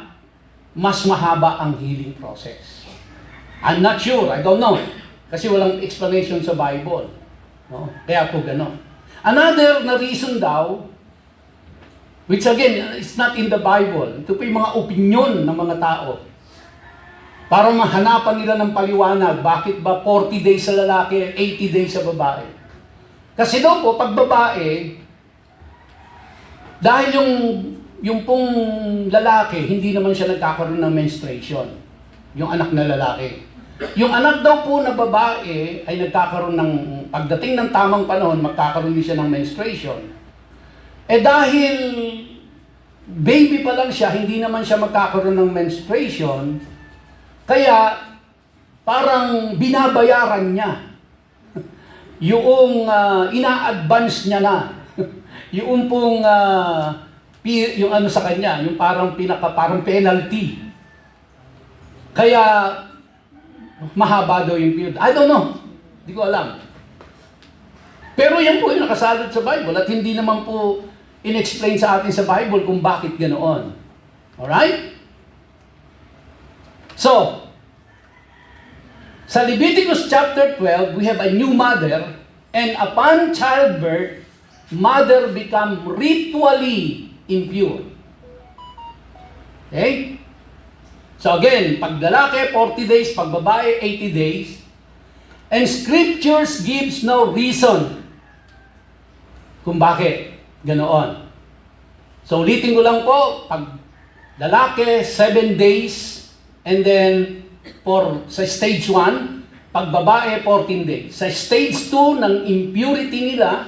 mas mahaba ang healing process. I'm not sure, I don't know. Kasi walang explanation sa Bible. No? Kaya po gano'n. Another na reason daw, which again, it's not in the Bible. Ito po yung mga opinion ng mga tao. Para mahanapan nila ng paliwanag, bakit ba 40 days sa lalaki, 80 days sa babae? Kasi daw po, pag babae, dahil yung pong lalaki, hindi naman siya nagkakaroon ng menstruation. Yung anak na lalaki. Yung anak daw po na babae ay nagkakaroon ng, pagdating ng tamang panahon, magkakaroon din siya ng menstruation. Eh dahil baby pa lang siya, hindi naman siya magkakaroon ng menstruation, kaya parang binabayaran niya yung ina-advance niya na yung pong yung sa kanya, yung parang parang penalty. Kaya mahaba daw yung period. I don't know. Hindi ko alam. Pero yan po yung nakasalat sa Bible at hindi naman po in-explain sa atin sa Bible kung bakit ganoon. Alright? So, sa Leviticus chapter 12, we have a new mother, and upon childbirth, mother become ritually impure. Okay? So again, pag lalaki, 40 days, pag babae, 80 days, and scriptures gives no reason kung bakit ganoon. So ulitin ko lang po, pag lalaki, 7 days, and then sa stage 1, pag babae, 14 days. Sa stage 2 ng impurity nila,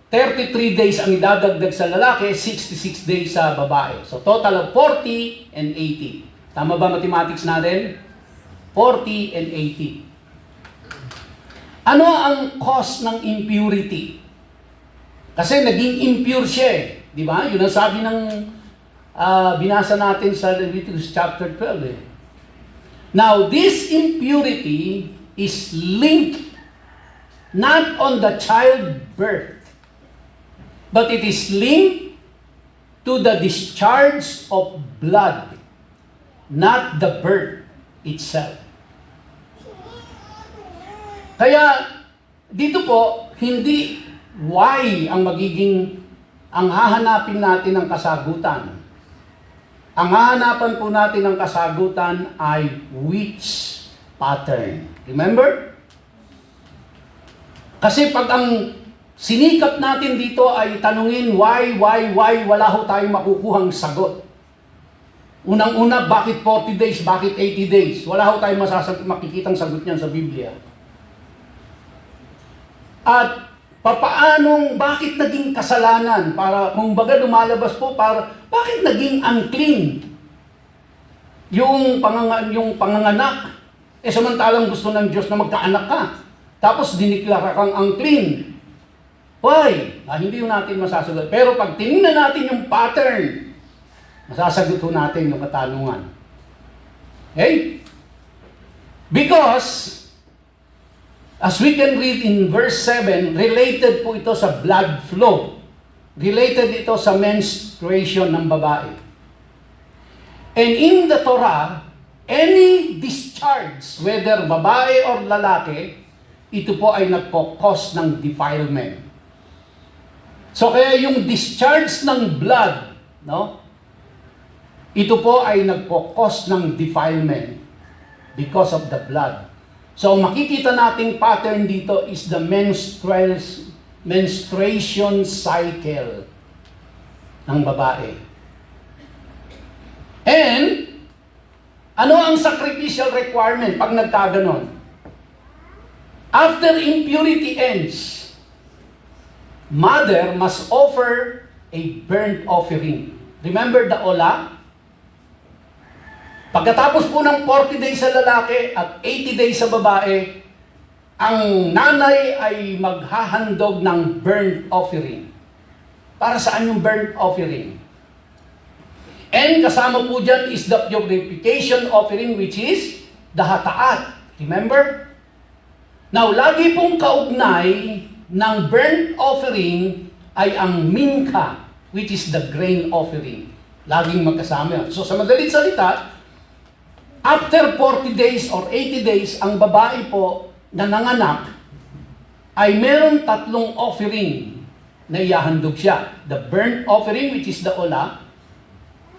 33 days ang idadagdag sa lalaki, 66 days sa babae. So total of 40 and 80. Tama ba mathematics natin? 40 and 80. Ano ang cause ng impurity? Kasi naging impure siya eh. Di ba? Yun ang sabi ng binasa natin sa Leviticus chapter 12 eh. Now, this impurity is linked not on the childbirth, but it is linked to the discharge of blood, not the birth itself. Kaya, dito po, hindi why ang hahanapin natin ng kasagutan. Ang hahanapan po natin ng kasagutan ay which pattern. Remember? Kasi pag ang sinikap natin dito ay tanungin why, wala ho tayong makukuhang sagot. Unang-una, bakit 40 days, bakit 80 days? Wala ho tayong makikitang sagot niyan sa Biblia. At papaanong, bakit naging kasalanan? Para, kung baga lumalabas po, bakit naging unclean? Yung panganganak, samantalang gusto ng Diyos na magkaanak ka. Tapos diniklara kang unclean. Why? Hindi yun natin masasagot. Pero pag tinignan natin yung pattern, masasagot ho natin yung katanungan. Okay? Because, as we can read in verse 7, related po ito sa blood flow. Related ito sa menstruation ng babae. And in the Torah, any discharge, whether babae or lalaki, ito po ay nagpo-cause ng defilement. So kaya yung discharge ng blood, no? Ito po ay nagpo-cause ng defilement because of the blood. So makikita nating pattern dito is the menstruation cycle ng babae. And ano ang sacrificial requirement pag nagkaganon? After impurity ends, mother must offer a burnt offering. Remember the ola? Pagkatapos po ng 40 days sa lalaki at 80 days sa babae, ang nanay ay maghahandog ng burnt offering. Para saan yung burnt offering? And kasama po dyan is the purification offering, which is the hataat. Remember? Now, lagi pong kaugnay ng burnt offering ay ang minka, which is the grain offering. Laging magkasama yun. So sa madaling salita, after 40 days or 80 days, ang babae po na nanganak ay meron 3 offering na ihahandog siya. The burnt offering, which is the ola,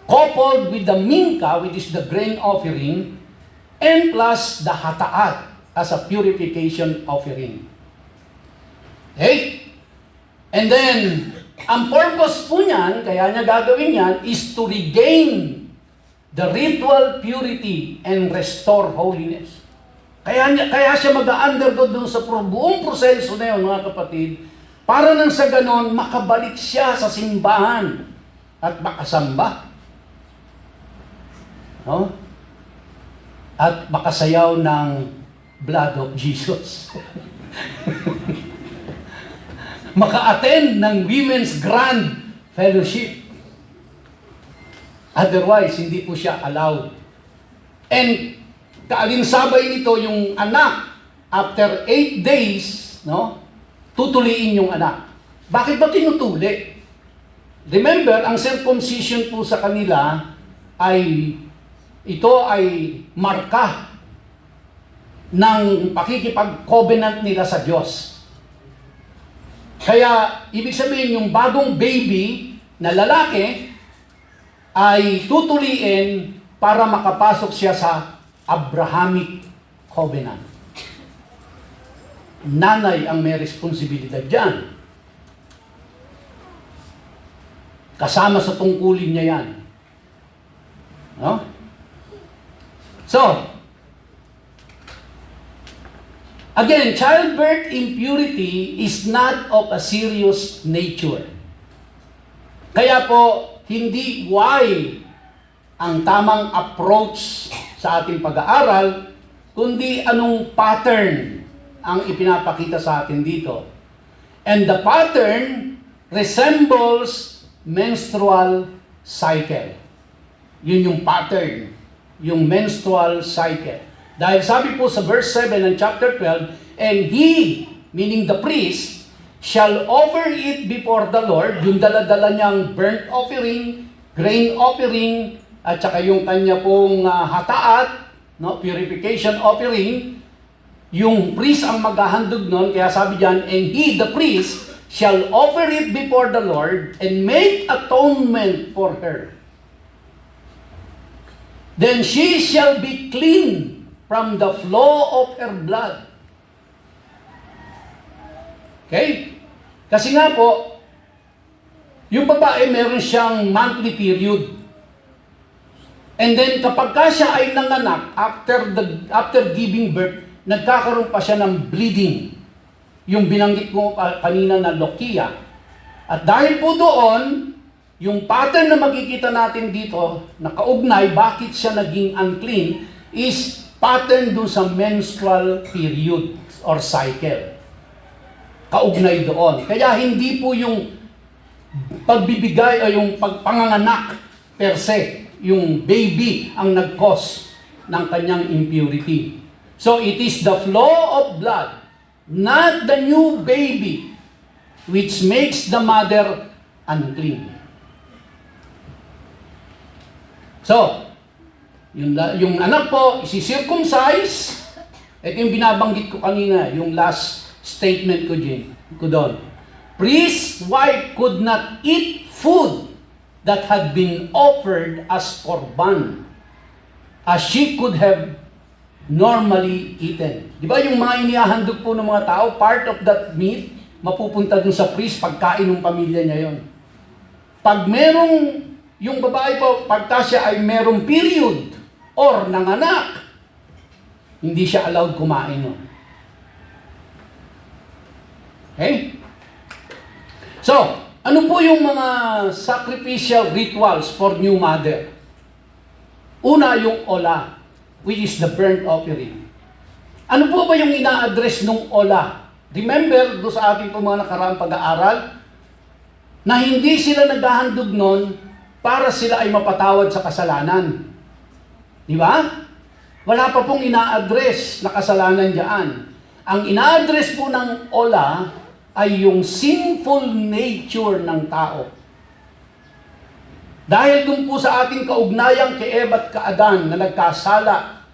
coupled with the minka, which is the grain offering, and plus the hataat as a purification offering. Okay? And then, ang purpose po niyan, kaya niya gagawin yan, is to regain the ritual purity and restore holiness. Kaya siya mag-undergo doon sa buong proseso na yun, mga kapatid, para nang sa ganon, makabalik siya sa simbahan at makasamba. No? At makasayaw ng blood of Jesus. Maka-attend ng Women's Grand Fellowship. Otherwise, hindi po siya allowed. And kaalinsabay nito yung anak, after 8 days, no, tutuliin yung anak. Bakit ba tinutuli? Remember, ang circumcision po sa kanila ito ay marka ng pakikipag-covenant nila sa Diyos. Kaya, ibig sabihin, yung bagong baby na lalaki ay tutuliin para makapasok siya sa Abrahamic covenant. Nanay ang may responsibilidad dyan. Kasama sa tungkulin niya yan. No? So, again, childbirth impurity is not of a serious nature. Kaya po, hindi why ang tamang approach sa ating pag-aaral, kundi anong pattern ang ipinapakita sa atin dito. And the pattern resembles menstrual cycle. Yun yung pattern, yung menstrual cycle. Dahil sabi po sa verse 7 ng chapter 12, and he, meaning the priest, shall offer it before the Lord, yung dala-dala niyang burnt offering, grain offering, at saka yung kanya pong hataat, no, purification offering, yung priest ang maghahandog nun, kaya sabi diyan, and he, the priest, shall offer it before the Lord and make atonement for her. Then she shall be clean from the flow of her blood. Okay? Kasi nga po, yung babae meron siyang monthly period. And then kapag ka siya ay nanganak, after giving birth, nagkakaroon pa siya ng bleeding. Yung binanggit ko kanina na lokia. At dahil po doon, yung pattern na makikita natin dito, nakaugnay, bakit siya naging unclean, is pattern dun sa menstrual period or cycle. Kaugnay doon. Kaya hindi po yung pagbibigay o yung pagpanganganak per se, yung baby ang nag-cause ng kanyang impurity. So it is the flow of blood, not the new baby, which makes the mother unclean. So, yung anak po, isi-circumcise. Ito yung binabanggit ko kanina, yung last statement ko doon. Priest's wife could not eat food that had been offered as korban, as she could have normally eaten. Di ba yung mga inihahandog po ng mga tao, part of that meat, mapupunta dun sa priest, pagkain ng pamilya niya yon. Pag merong, yung babae po, pagka siya ay merong period, or nanganak, hindi siya allowed kumain nun. Okay? So, ano po yung mga sacrificial rituals for new mother? Una, yung ola, which is the burnt offering. Ano po ba yung ina-address nung ola? Remember, doon sa ating mga nakaraang pag-aaral, na hindi sila naghahandog nun para sila ay mapatawad sa kasalanan. Di ba? Wala pa pong ina-address na kasalanan diyan. Ang ina-address po ng ola ay yung sinful nature ng tao. Dahil dun po sa ating kaugnayang kay Eva at Kaadan na nagkasala,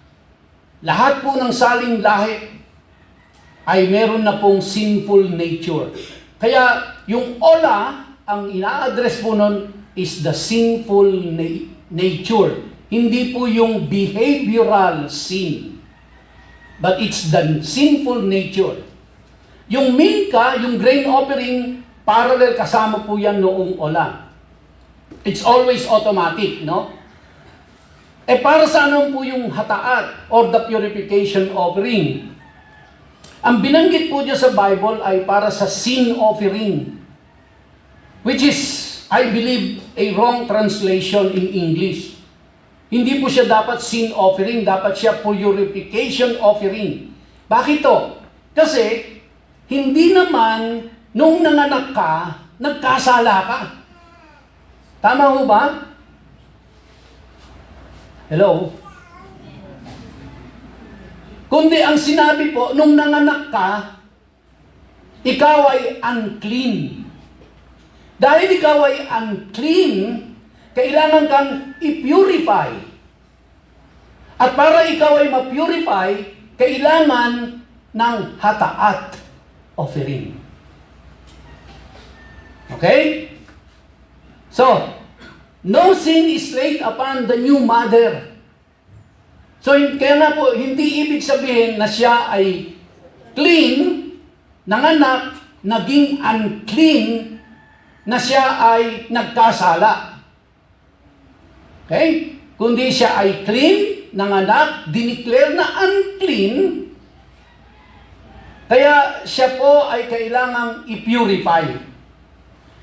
lahat po ng saling lahi ay meron na pong sinful nature. Kaya yung ola, ang ina-address po nun is the sinful nature. Hindi po yung behavioral sin, but it's the sinful nature. Yung minka, yung grain offering, parallel kasama po yan noong ola. It's always automatic, no? Para sa ano po yung hataat or the purification offering? Ang binanggit po dyan sa Bible ay para sa sin offering, which is, I believe, a wrong translation in English. Hindi po siya dapat sin offering, dapat siya purification offering. Bakit to? Kasi, hindi naman, nung nanganak ka, nagkasala ka. Tama ho ba? Hello? Kundi ang sinabi po, nung nanganak ka, ikaw ay unclean. Dahil ikaw ay unclean, kailangan kang i-purify. At para ikaw ay ma-purify, kailangan ng hataat offering. Okay? So, no sin is laid upon the new mother. So, kaya nga po, hindi ibig sabihin na siya ay clean, nanganak, naging unclean, na siya ay nagkasala. Okay? Kundi siya ay clean, nanganak, dineclare na unclean, kaya siya po ay kailangang i-purify.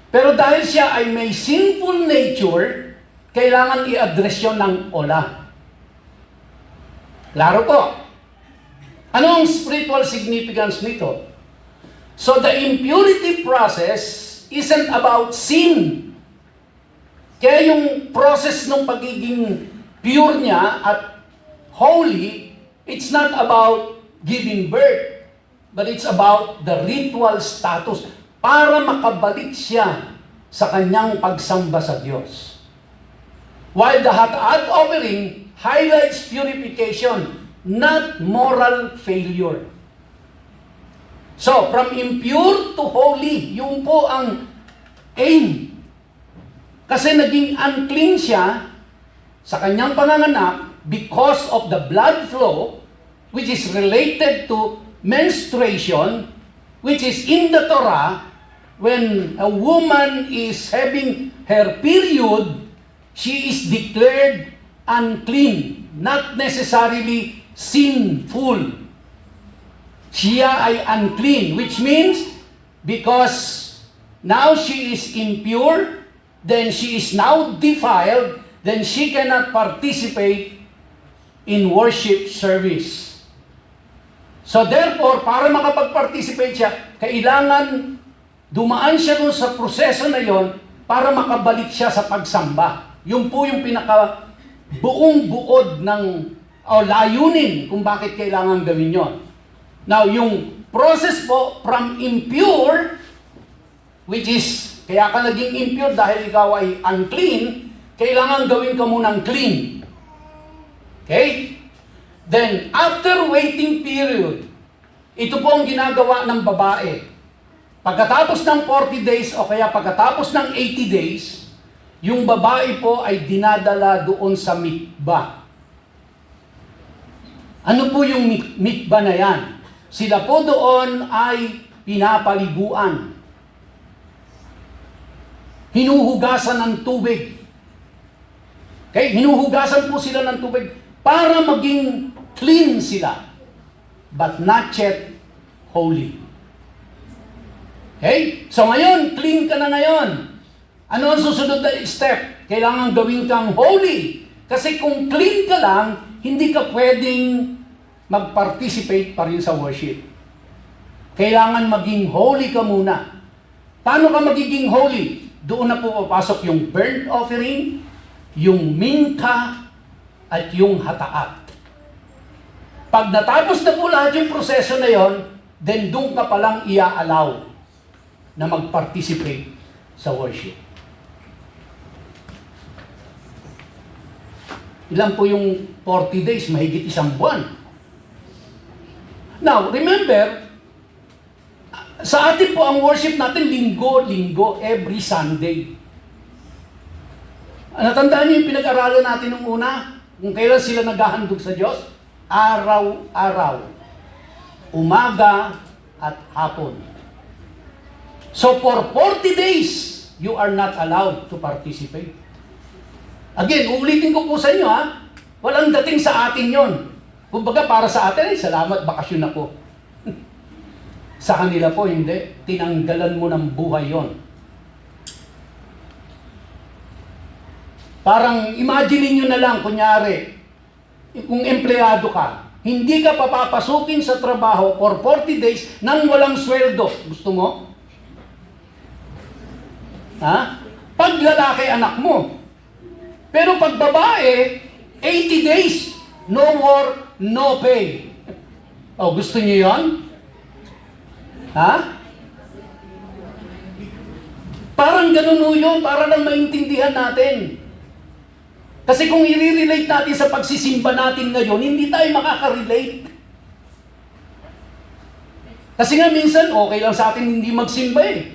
Pero dahil siya ay may sinful nature, kailangan i-address yun ng ola. Klaro po. Ano ang spiritual significance nito? So the impurity process isn't about sin. Kaya yung process ng pagiging pure niya at holy, it's not about giving birth, but it's about the ritual status para makabalik siya sa kanyang pagsamba sa Diyos. While the hataat offering highlights purification, not moral failure. So, from impure to holy, yun po ang aim. Kasi naging unclean siya sa kanyang panganganak because of the blood flow, which is related to menstruation, which is in the Torah, when a woman is having her period, she is declared unclean, not necessarily sinful. Siya ay unclean, which means because now she is impure, then she is now defiled, then she cannot participate in worship service. So therefore, para makapag-participate siya, kailangan dumaan siya dun sa proseso na yon para makabalik siya sa pagsamba. Yun po yung pinaka buong buod ng layunin kung bakit kailangan gawin yon. Now, yung process po from impure, which is, kaya ka naging impure dahil ikaw ay unclean, kailangan gawin ka munang clean. Okay? Then, after waiting period, ito po ang ginagawa ng babae. Pagkatapos ng 40 days o kaya pagkatapos ng 80 days, yung babae po ay dinadala doon sa mikba. Ano po yung mikba na yan? Sila po doon ay pinapaliguan. Hinuhugasan ng tubig. Okay? Hinuhugasan po sila ng tubig para maging clean sila. But not yet holy. Okay? So ngayon, clean ka na ngayon. Ano ang susunod na step? Kailangan gawin kang holy. Kasi kung clean ka lang, hindi ka pwedeng mag-participate pa rin sa worship. Kailangan maging holy ka muna. Paano ka magiging holy? Doon na po papasok yung burnt offering, yung minka, at yung hataat. Pag natapos na po lahat yung proseso na yon, then doon ka palang ia-allow na mag-participate sa worship. Ilan po yung 40 days? Mahigit 1 buwan. Now, remember, sa atin po ang worship natin linggo-linggo, every Sunday. Natandaan niyo yung pinag-aralan natin nung una? Kung kailan sila naghahandog sa Diyos? Araw-araw. Umaga at hapon. So for 40 days, you are not allowed to participate. Again, uulitin ko po sa inyo ha, walang dating sa atin yon. Kumbaga para sa atin, salamat, bakasyon ako. Sa kanila po, hindi. Tinanggalan mo ng buhay yon. Parang imagine nyo na lang, kunyari, kung empleyado ka, hindi ka papapasukin sa trabaho for 40 days nang walang sweldo. Gusto mo? Ha? Pag lalaki, anak mo. Pero pag babae, 80 days, no work, no pay. Oh, gusto niyo yon? Ha? Parang ganun ho yun, para lang maintindihan natin. Kasi kung i-relate natin sa pagsisimba natin ngayon, hindi tayo makaka-relate. Kasi nga minsan, okay lang sa atin hindi magsimba eh.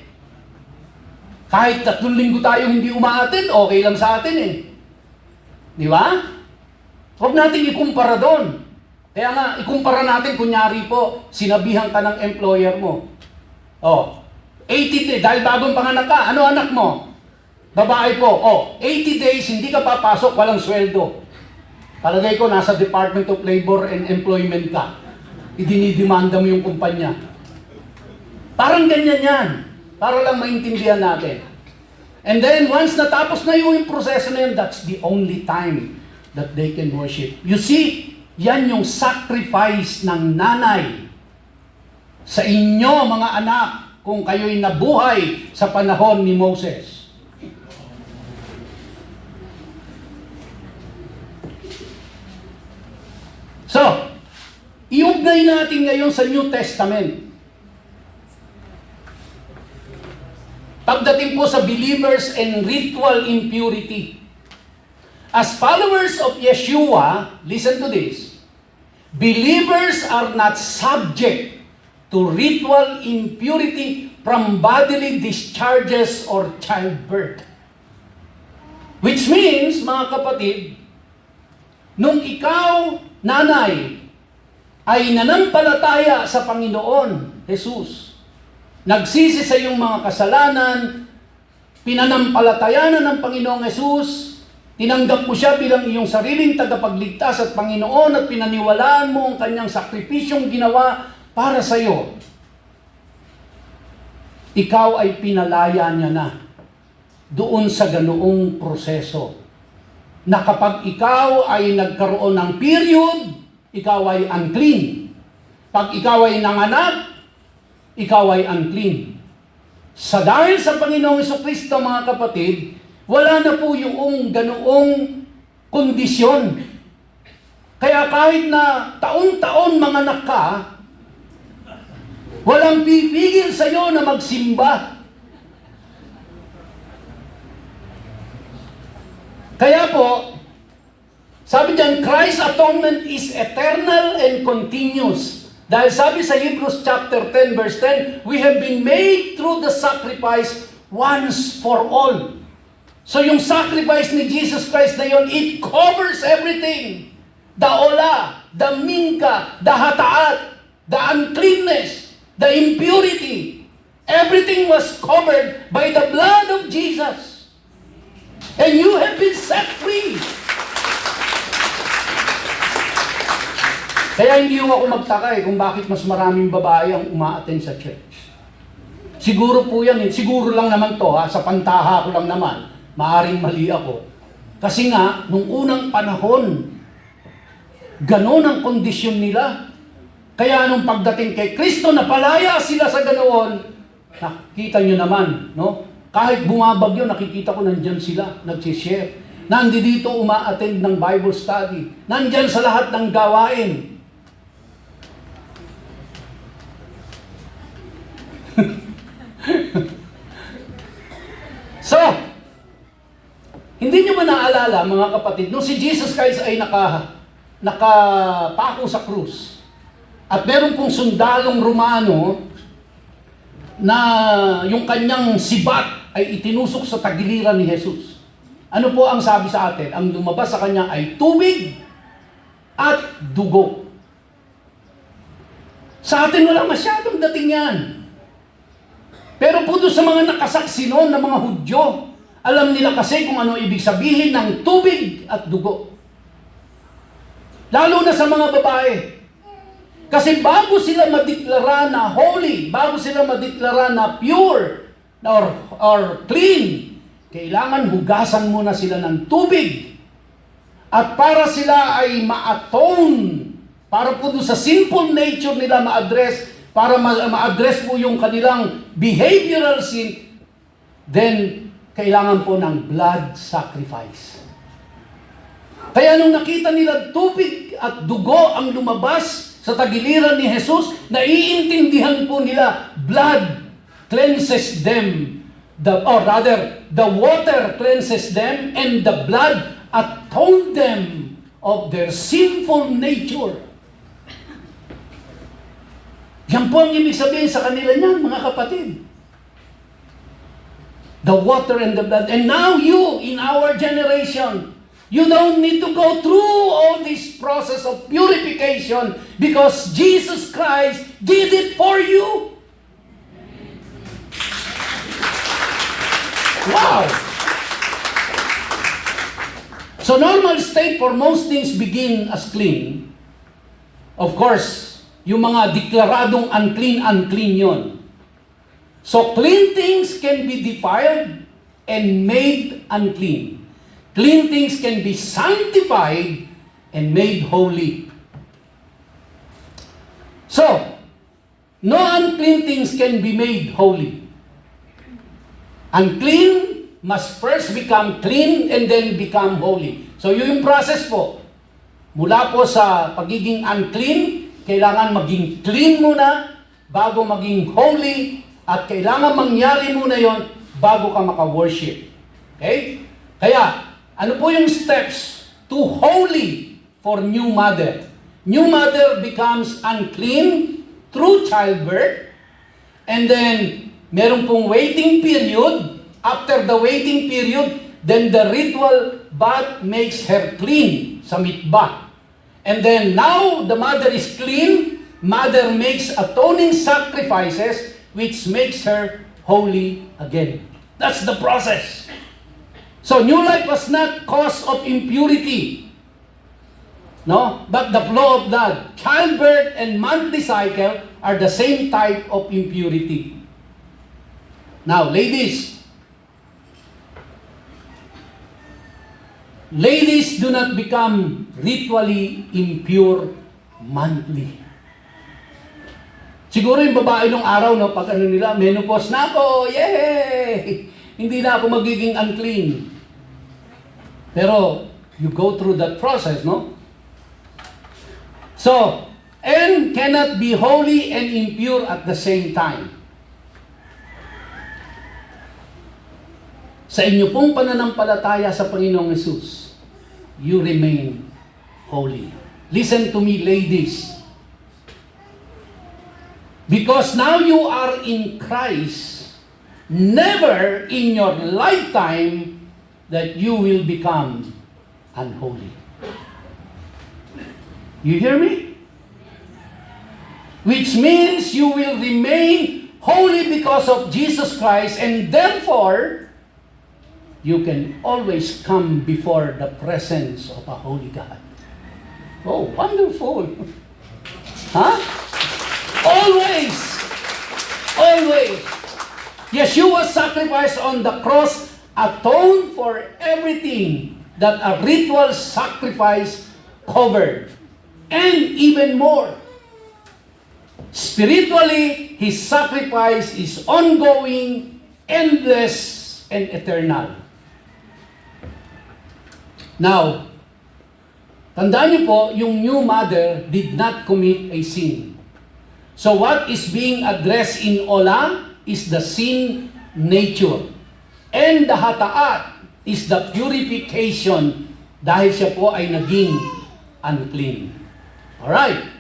Kahit 3 linggo tayo hindi umaattend, okay lang sa atin eh. Di ba? Huwag natin ikumpara doon. Kaya nga, ikumpara natin, kunyari po, sinabihan ka ng employer mo. Oh, 80 days, dahil bagong panganak ka, ano anak mo? Babae po, 80 days, hindi ka papasok, walang sweldo. Palagay ko, nasa Department of Labor and Employment ka. Idinidemanda mo yung kumpanya. Parang ganyan yan. Para lang maintindihan natin. And then, once natapos na yung proseso na yun, that's the only time that they can worship. You see, yan yung sacrifice ng nanay sa inyo, mga anak, kung kayo'y nabuhay sa panahon ni Moses. So, iugnay natin ngayon sa New Testament. Pagdating po sa believers and ritual impurity. As followers of Yeshua, listen to this, believers are not subject to ritual impurity from bodily discharges or childbirth. Which means, mga kapatid, nung ikaw, nanay, ay nanampalataya sa Panginoon, Jesus, nagsisi sa iyong mga kasalanan, pinanampalatayanan ng Panginoong Hesus, tinanggap mo siya bilang iyong sariling tagapagligtas at Panginoon at pinaniwalaan mo ang kanyang sakripisyong ginawa para sa iyo, ikaw ay pinalaya niya na doon sa ganoong proseso. Na kapag ikaw ay nagkaroon ng period, ikaw ay unclean. Pag ikaw ay nanganak, ikaw ay unclean. Dahil sa Panginoong Jesucristo, mga kapatid, wala na po yung ganoong kondisyon. Kaya kahit na taon-taon manganak ka, walang pipigil sa iyo na magsimba. Kaya po, sabi diyan, Christ's atonement is eternal and continuous. Dahil sabi sa Hebrews chapter 10 verse 10, we have been made through the sacrifice once for all. So yung sacrifice ni Jesus Christ na yun, it covers everything. The ola, the mingka, the hataat, the uncleanness, the impurity. Everything was covered by the blood of Jesus. And you have been set free. Kaya hindi ako magtaka kung bakit mas maraming babae ang uma-attend sa church. Siguro po yan, siguro lang naman to sa pantaha ko lang naman. Maaring mali ako. Kasi nga, nung unang panahon, ganon ang kondisyon nila. Kaya nung pagdating kay Kristo, napalaya sila sa ganoon. Nakita nyo naman, no? Kahit bumabagyo, nakikita ko nandyan sila, nagsishare. Nandito uma-attend ng Bible study. Nandyan sa lahat ng gawain. So, hindi nyo ba naaalala, mga kapatid, nung si Jesus Christ ay nakapako sa krus, at meron pong sundalong Romano na yung kanyang sibat ay itinusok sa tagiliran ni Jesus. Ano po ang sabi sa atin? Ang lumabas sa kanya ay tubig at dugo. Sa atin wala masyadong dating yan. Pero po doon sa mga nakasaksi noon ng mga Hudyo, alam nila kasi kung ano ibig sabihin ng tubig at dugo. Lalo na sa mga babae. Kasi bago sila madeklara na holy, bago sila madeklara na pure or clean, kailangan hugasan muna sila ng tubig. At para sila ay ma-atone, para po doon sa sinful nature nila ma-address, para ma-address po yung kanilang behavioral sin, then kailangan po ng blood sacrifice. Kaya nung nakita nila tubig at dugo ang lumabas sa tagiliran ni Jesus, naiintindihan po nila, blood cleanses them, the water cleanses them, and the blood atoned them of their sinful nature. Yan po ang ibig sabihin sa kanila niyan, mga kapatid. The water and the blood. And now you, in our generation, you don't need to go through all this process of purification because Jesus Christ did it for you. Wow! So normal state for most things begin as clean. Of course, yung mga deklaradong unclean yon. So clean things can be defiled and made unclean. Clean things can be sanctified and made holy. So, no unclean things can be made holy. Unclean must first become clean and then become holy. So, yun yung process po. Mula po sa pagiging unclean, kailangan maging clean muna bago maging holy, at kailangan mangyari muna yon bago ka maka-worship. Okay? Kaya, ano po yung steps to holy for new mother? New mother becomes unclean through childbirth, and then meron pong waiting period. After the waiting period, then the ritual bath makes her clean sa mikvah. And then now the mother is clean, mother makes atoning sacrifices, which makes her holy again. That's the process. So new life was not cause of impurity. No, but the flow of blood. Childbirth and monthly cycle are the same type of impurity. Now, ladies do not become ritually impure monthly. Siguro yung babae nung araw, no, pag ano nila, menopause na ako, yay! Hindi na ako magiging unclean. Pero, you go through that process, no? So, and cannot be holy and impure at the same time. Sa inyo pong pananampalataya sa Panginoong Hesus, you remain holy. Listen to me, ladies. Because now you are in Christ, never in your lifetime that you will become unholy. You hear me? Which means you will remain holy because of Jesus Christ, and therefore, you can always come before the presence of a holy God. Oh, wonderful! Huh? Always! Always! Yeshua's sacrifice on the cross atoned for everything that a ritual sacrifice covered. And even more. Spiritually, His sacrifice is ongoing, endless, and eternal. Now, tandaan niyo po, yung new mother did not commit a sin. So what is being addressed in Ola is the sin nature. And the hataat is the purification dahil siya po ay naging unclean. Alright.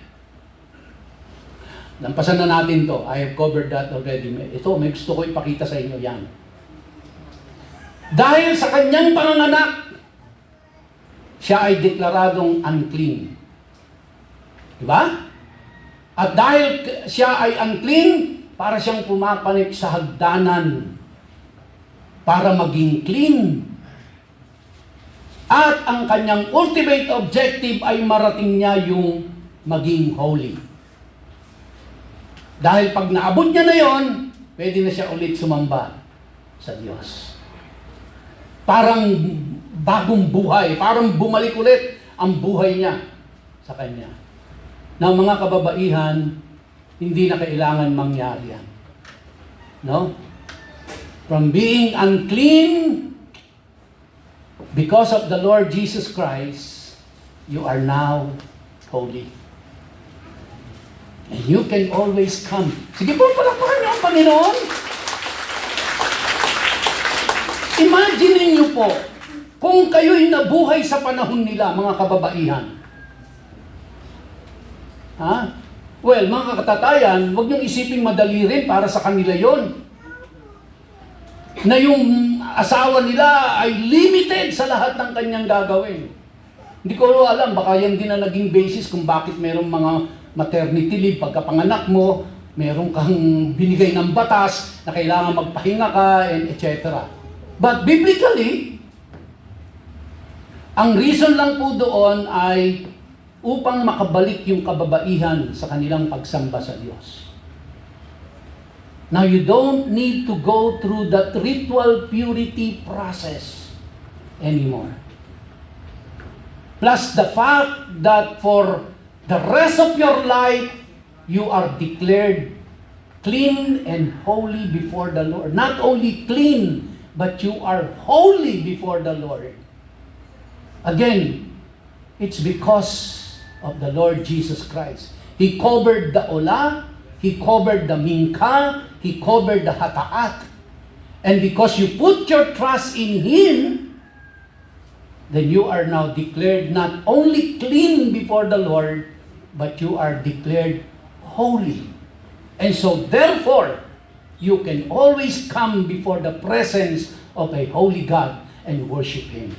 Lampasan na natin to. I have covered that already. Ito, may gusto ko ipakita sa inyo yan. Dahil sa kanyang panganganak, siya ay deklaradong unclean. Diba? At dahil siya ay unclean, para siyang pumapanik sa hagdanan para maging clean. At ang kanyang ultimate objective ay marating niya yung maging holy. Dahil pag naabot niya na yon, pwede na siya ulit sumamba sa Diyos. Parang bagong buhay, parang bumalik ulit ang buhay niya sa Kanya. Na mga kababaihan, hindi na kailangan mangyari yan. No? From being unclean, because of the Lord Jesus Christ, you are now holy. And you can always come. Sige po, palakpakan niyo ang Panginoon. Imagine niyo po, kung kayo'y nabuhay sa panahon nila, mga kababaihan. Ha? Well, mga katatayan, huwag niyong isiping madali rin para sa kanila yon. Na yung asawa nila ay limited sa lahat ng kanyang gagawin. Hindi ko alam, baka yan din na naging basis kung bakit merong mga maternity leave pagkapanganak mo, meron kang binigay ng batas na kailangan magpahinga ka, and etc. But biblically, ang reason lang po doon ay upang makabalik yung kababaihan sa kanilang pagsamba sa Diyos. Now, you don't need to go through that ritual purity process anymore. Plus the fact that for the rest of your life, you are declared clean and holy before the Lord. Not only clean, but you are holy before the Lord. Again, it's because of the Lord Jesus Christ. He covered the Ola, He covered the Minka, He covered the Hataat. And because you put your trust in Him, then you are now declared not only clean before the Lord, but you are declared holy. And so therefore, you can always come before the presence of a holy God and worship Him.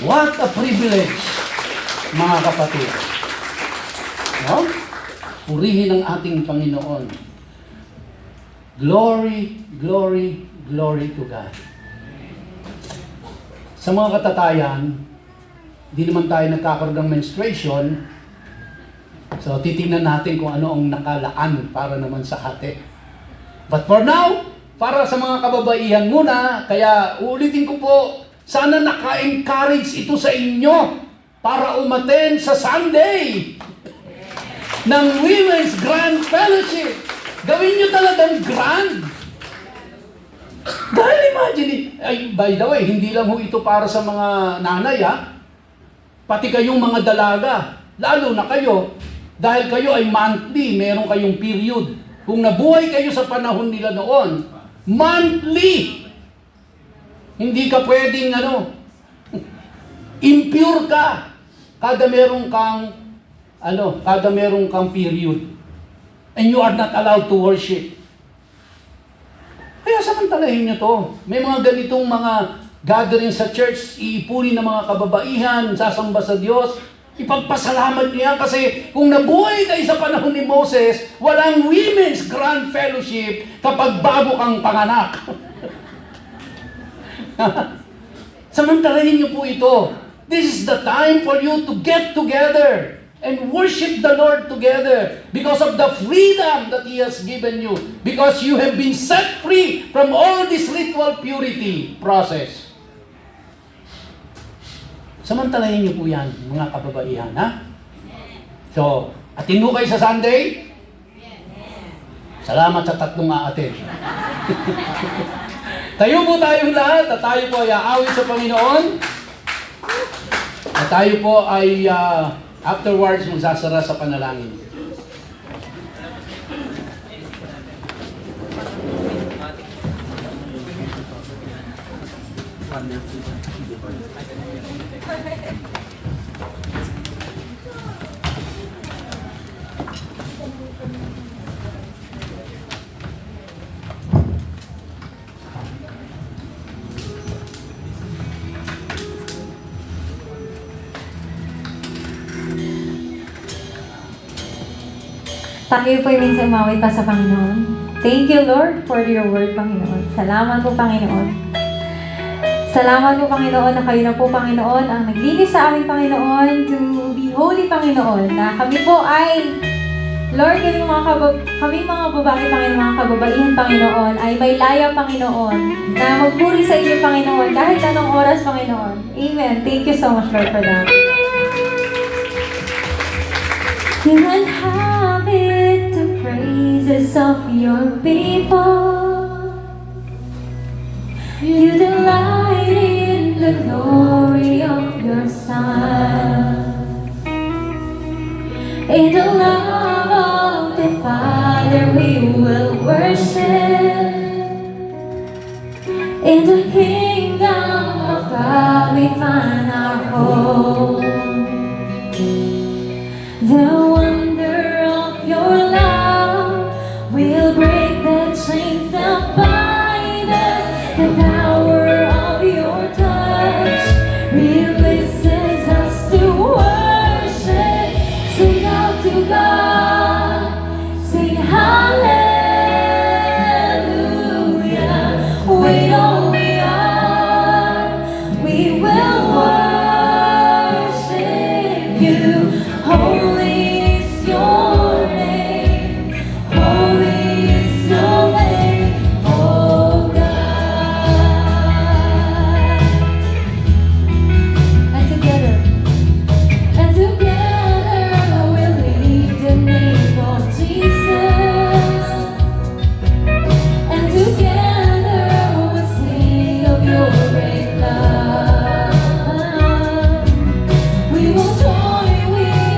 What a privilege, mga kapatid. No? Purihin ang ating Panginoon. Glory, glory, glory to God. Sa mga katatayan, di naman tayo nagkakaroon ng menstruation. So, titingnan natin kung ano ang nakalaan para naman sa hati. But for now, para sa mga kababaihan muna, kaya uulitin ko po, sana naka-encourage ito sa inyo para umaten sa Sunday ng Women's Grand Fellowship. Gawin nyo talagang grand. Dahil imagine, by the way, hindi lang ho ito para sa mga nanay, ha? Pati kayong mga dalaga, lalo na kayo, dahil kayo ay monthly, meron kayong period. Kung nabuhay kayo sa panahon nila noon, monthly, hindi ka pwedeng impure ka kada meron kang period. And you are not allowed to worship. Kaya samantalahin nyo to. May mga ganitong mga gathering sa church, iipunin ng mga kababaihan, sasamba sa Diyos. Ipagpasalamat niya kasi kung nabuhay kayo sa panahon ni Moses, walang Women's Grand Fellowship kapag bago kang panganak. Samantalahin niyo po ito. This is the time for you to get together and worship the Lord together because of the freedom that He has given you. Because you have been set free from all this ritual purity process. Samantalahin niyo po yan, mga kababaihan, ha? So, atin mo kayo sa Sunday? Salamat sa tatlong aatin. Tayo po tayong lahat at tayo po ay aawit sa Panginoon. At tayo po ay afterwards magsasara sa panalangin. Tayo po minsan umawit pa sa Panginoon. Thank you, Lord, for your word, Panginoon. Salamat po, Panginoon. Salamat po, Panginoon, na kayo na po, Panginoon, ang naglinis sa amin, Panginoon, to be holy, Panginoon. Na kami po ay, Lord, kami mga babae, Panginoon, mga kababaihan, Panginoon, ay may laya, Panginoon, na magpuri sa iyo, Panginoon, kahit anong oras, Panginoon. Amen. Thank you so much, Lord, for that. You inhabit the praises of your people. You delight in the glory of your Son. In the love of the Father we will worship. In the kingdom of God we find our home. The wonder of your love will break the chains that bind us. The power of your touch releases us to worship. Sing out to God, sing hallelujah. Wait on we are, we will worship you. Holy is your name, holy is your name, oh God. And together we'll lead the name of Jesus. And together we'll sing of your great love. We will join with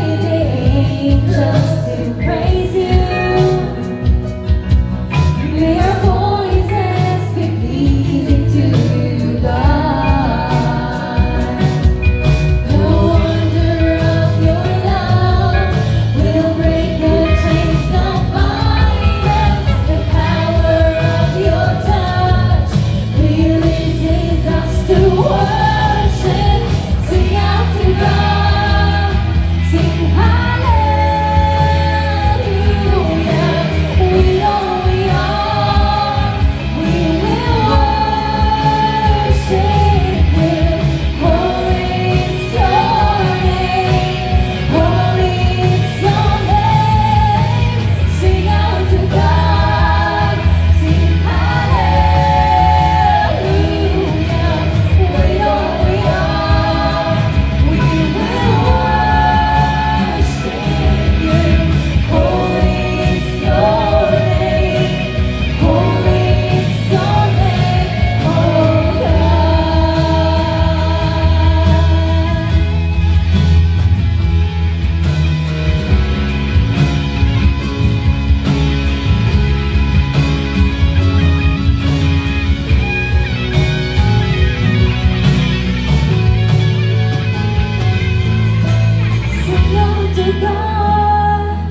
to God,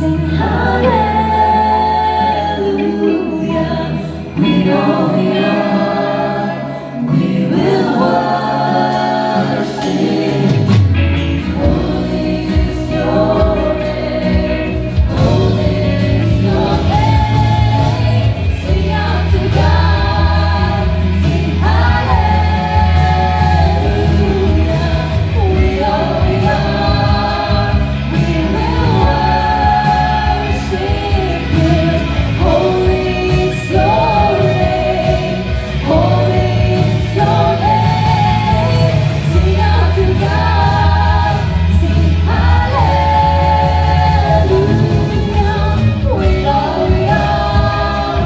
sing hallelujah. We know we are, we will worship. Holy is your name, holy is your name. Sing out to God, sing hallelujah. We know we are, we will worship you. Holy is your name, holy is your name. Sing out to God, sing hallelujah. We know we are,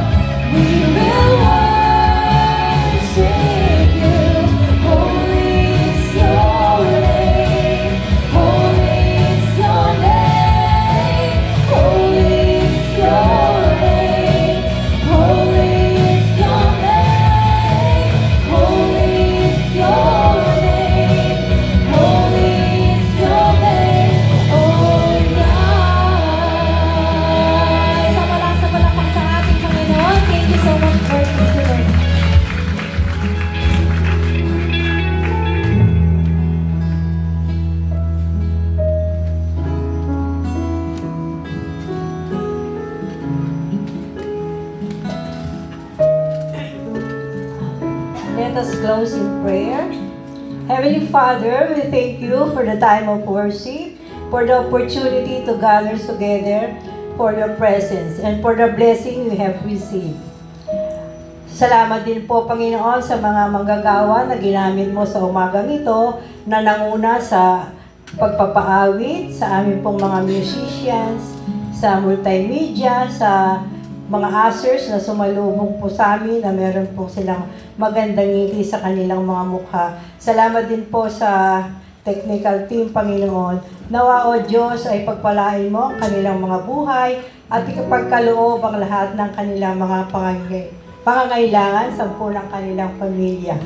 we will worship you. Holy is your name, holy is your name, holy is your name, holy is your name, holy is your name, holy is your name, oh God. Sa palakpak sa ating Panginoon. Thank you so much, Lord. Thank you, Lord. Let us close in prayer. Heavenly Father, we thank you for the time of worship, for the opportunity to gather together for your presence, and for the blessing we have received. Salamat din po, Panginoon, sa mga manggagawa na ginamit mo sa umagang ito na nanguna sa pagpapaawit, sa amin pong mga musicians, sa multimedia, sa mga ushers na sumalubong po sa amin na meron po silang magandang ngiti sa kanilang mga mukha. Salamat din po sa technical team, Panginoon. Nawa, O Diyos, ay pagpalain mo ang kanilang mga buhay at ikapagkaloob ang lahat ng kanilang mga pangangailangan sa ng kanilang pamilya.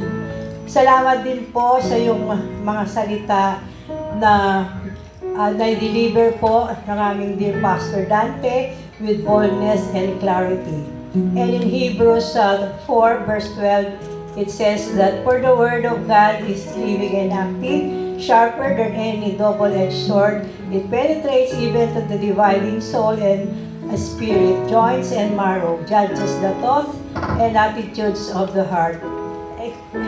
Salamat din po sa iyong mga salita na na-deliver po ng aming dear Pastor Dante with boldness and clarity. And in Hebrews 4 verse 12, it says that for the word of God is living and active, sharper than any double-edged sword. It penetrates even to the dividing soul and spirit, joints and marrow, judges the thoughts and attitudes of the heart.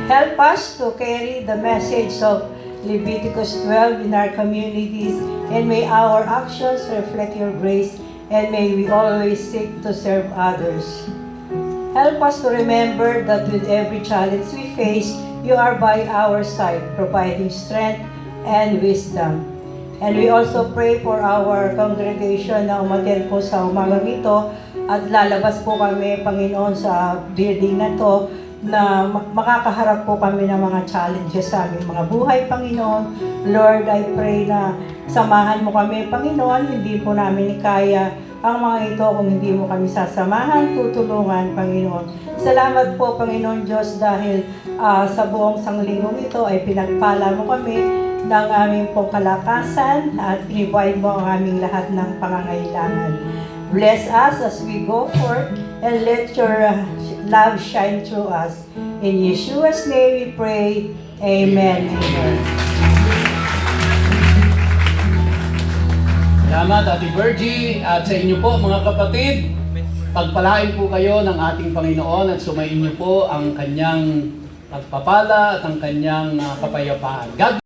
Help us to carry the message of Leviticus 12 in our communities, and may our actions reflect your grace, and may we always seek to serve others. Help us to remember that with every challenge we face, you are by our side, providing strength and wisdom. And we also pray for our congregation na umattend po sa umagang ito at lalabas po kami, Panginoon, sa building na to na makakaharap po kami ng mga challenges sa aming mga buhay, Panginoon. Lord, I pray na samahan mo kami, Panginoon. Hindi po namin kaya ang mga ito kung hindi mo kami sasamahan, tutulungan, Panginoon. Salamat po, Panginoon Diyos, dahil sa buong sanglingong ito ay pinagpala mo kami ng aming pong kalakasan at provide mo ang aming lahat ng pangangailangan. Bless us as we go forth and let your love shine through us. In Yeshua's name we pray. Amen. Amen. Salamat, Ate Virgie, at sa inyo po mga kapatid. Pagpalain po kayo ng ating Panginoon at sumayin niyo po ang kanyang pagpapala at ang kanyang kapayapaan. God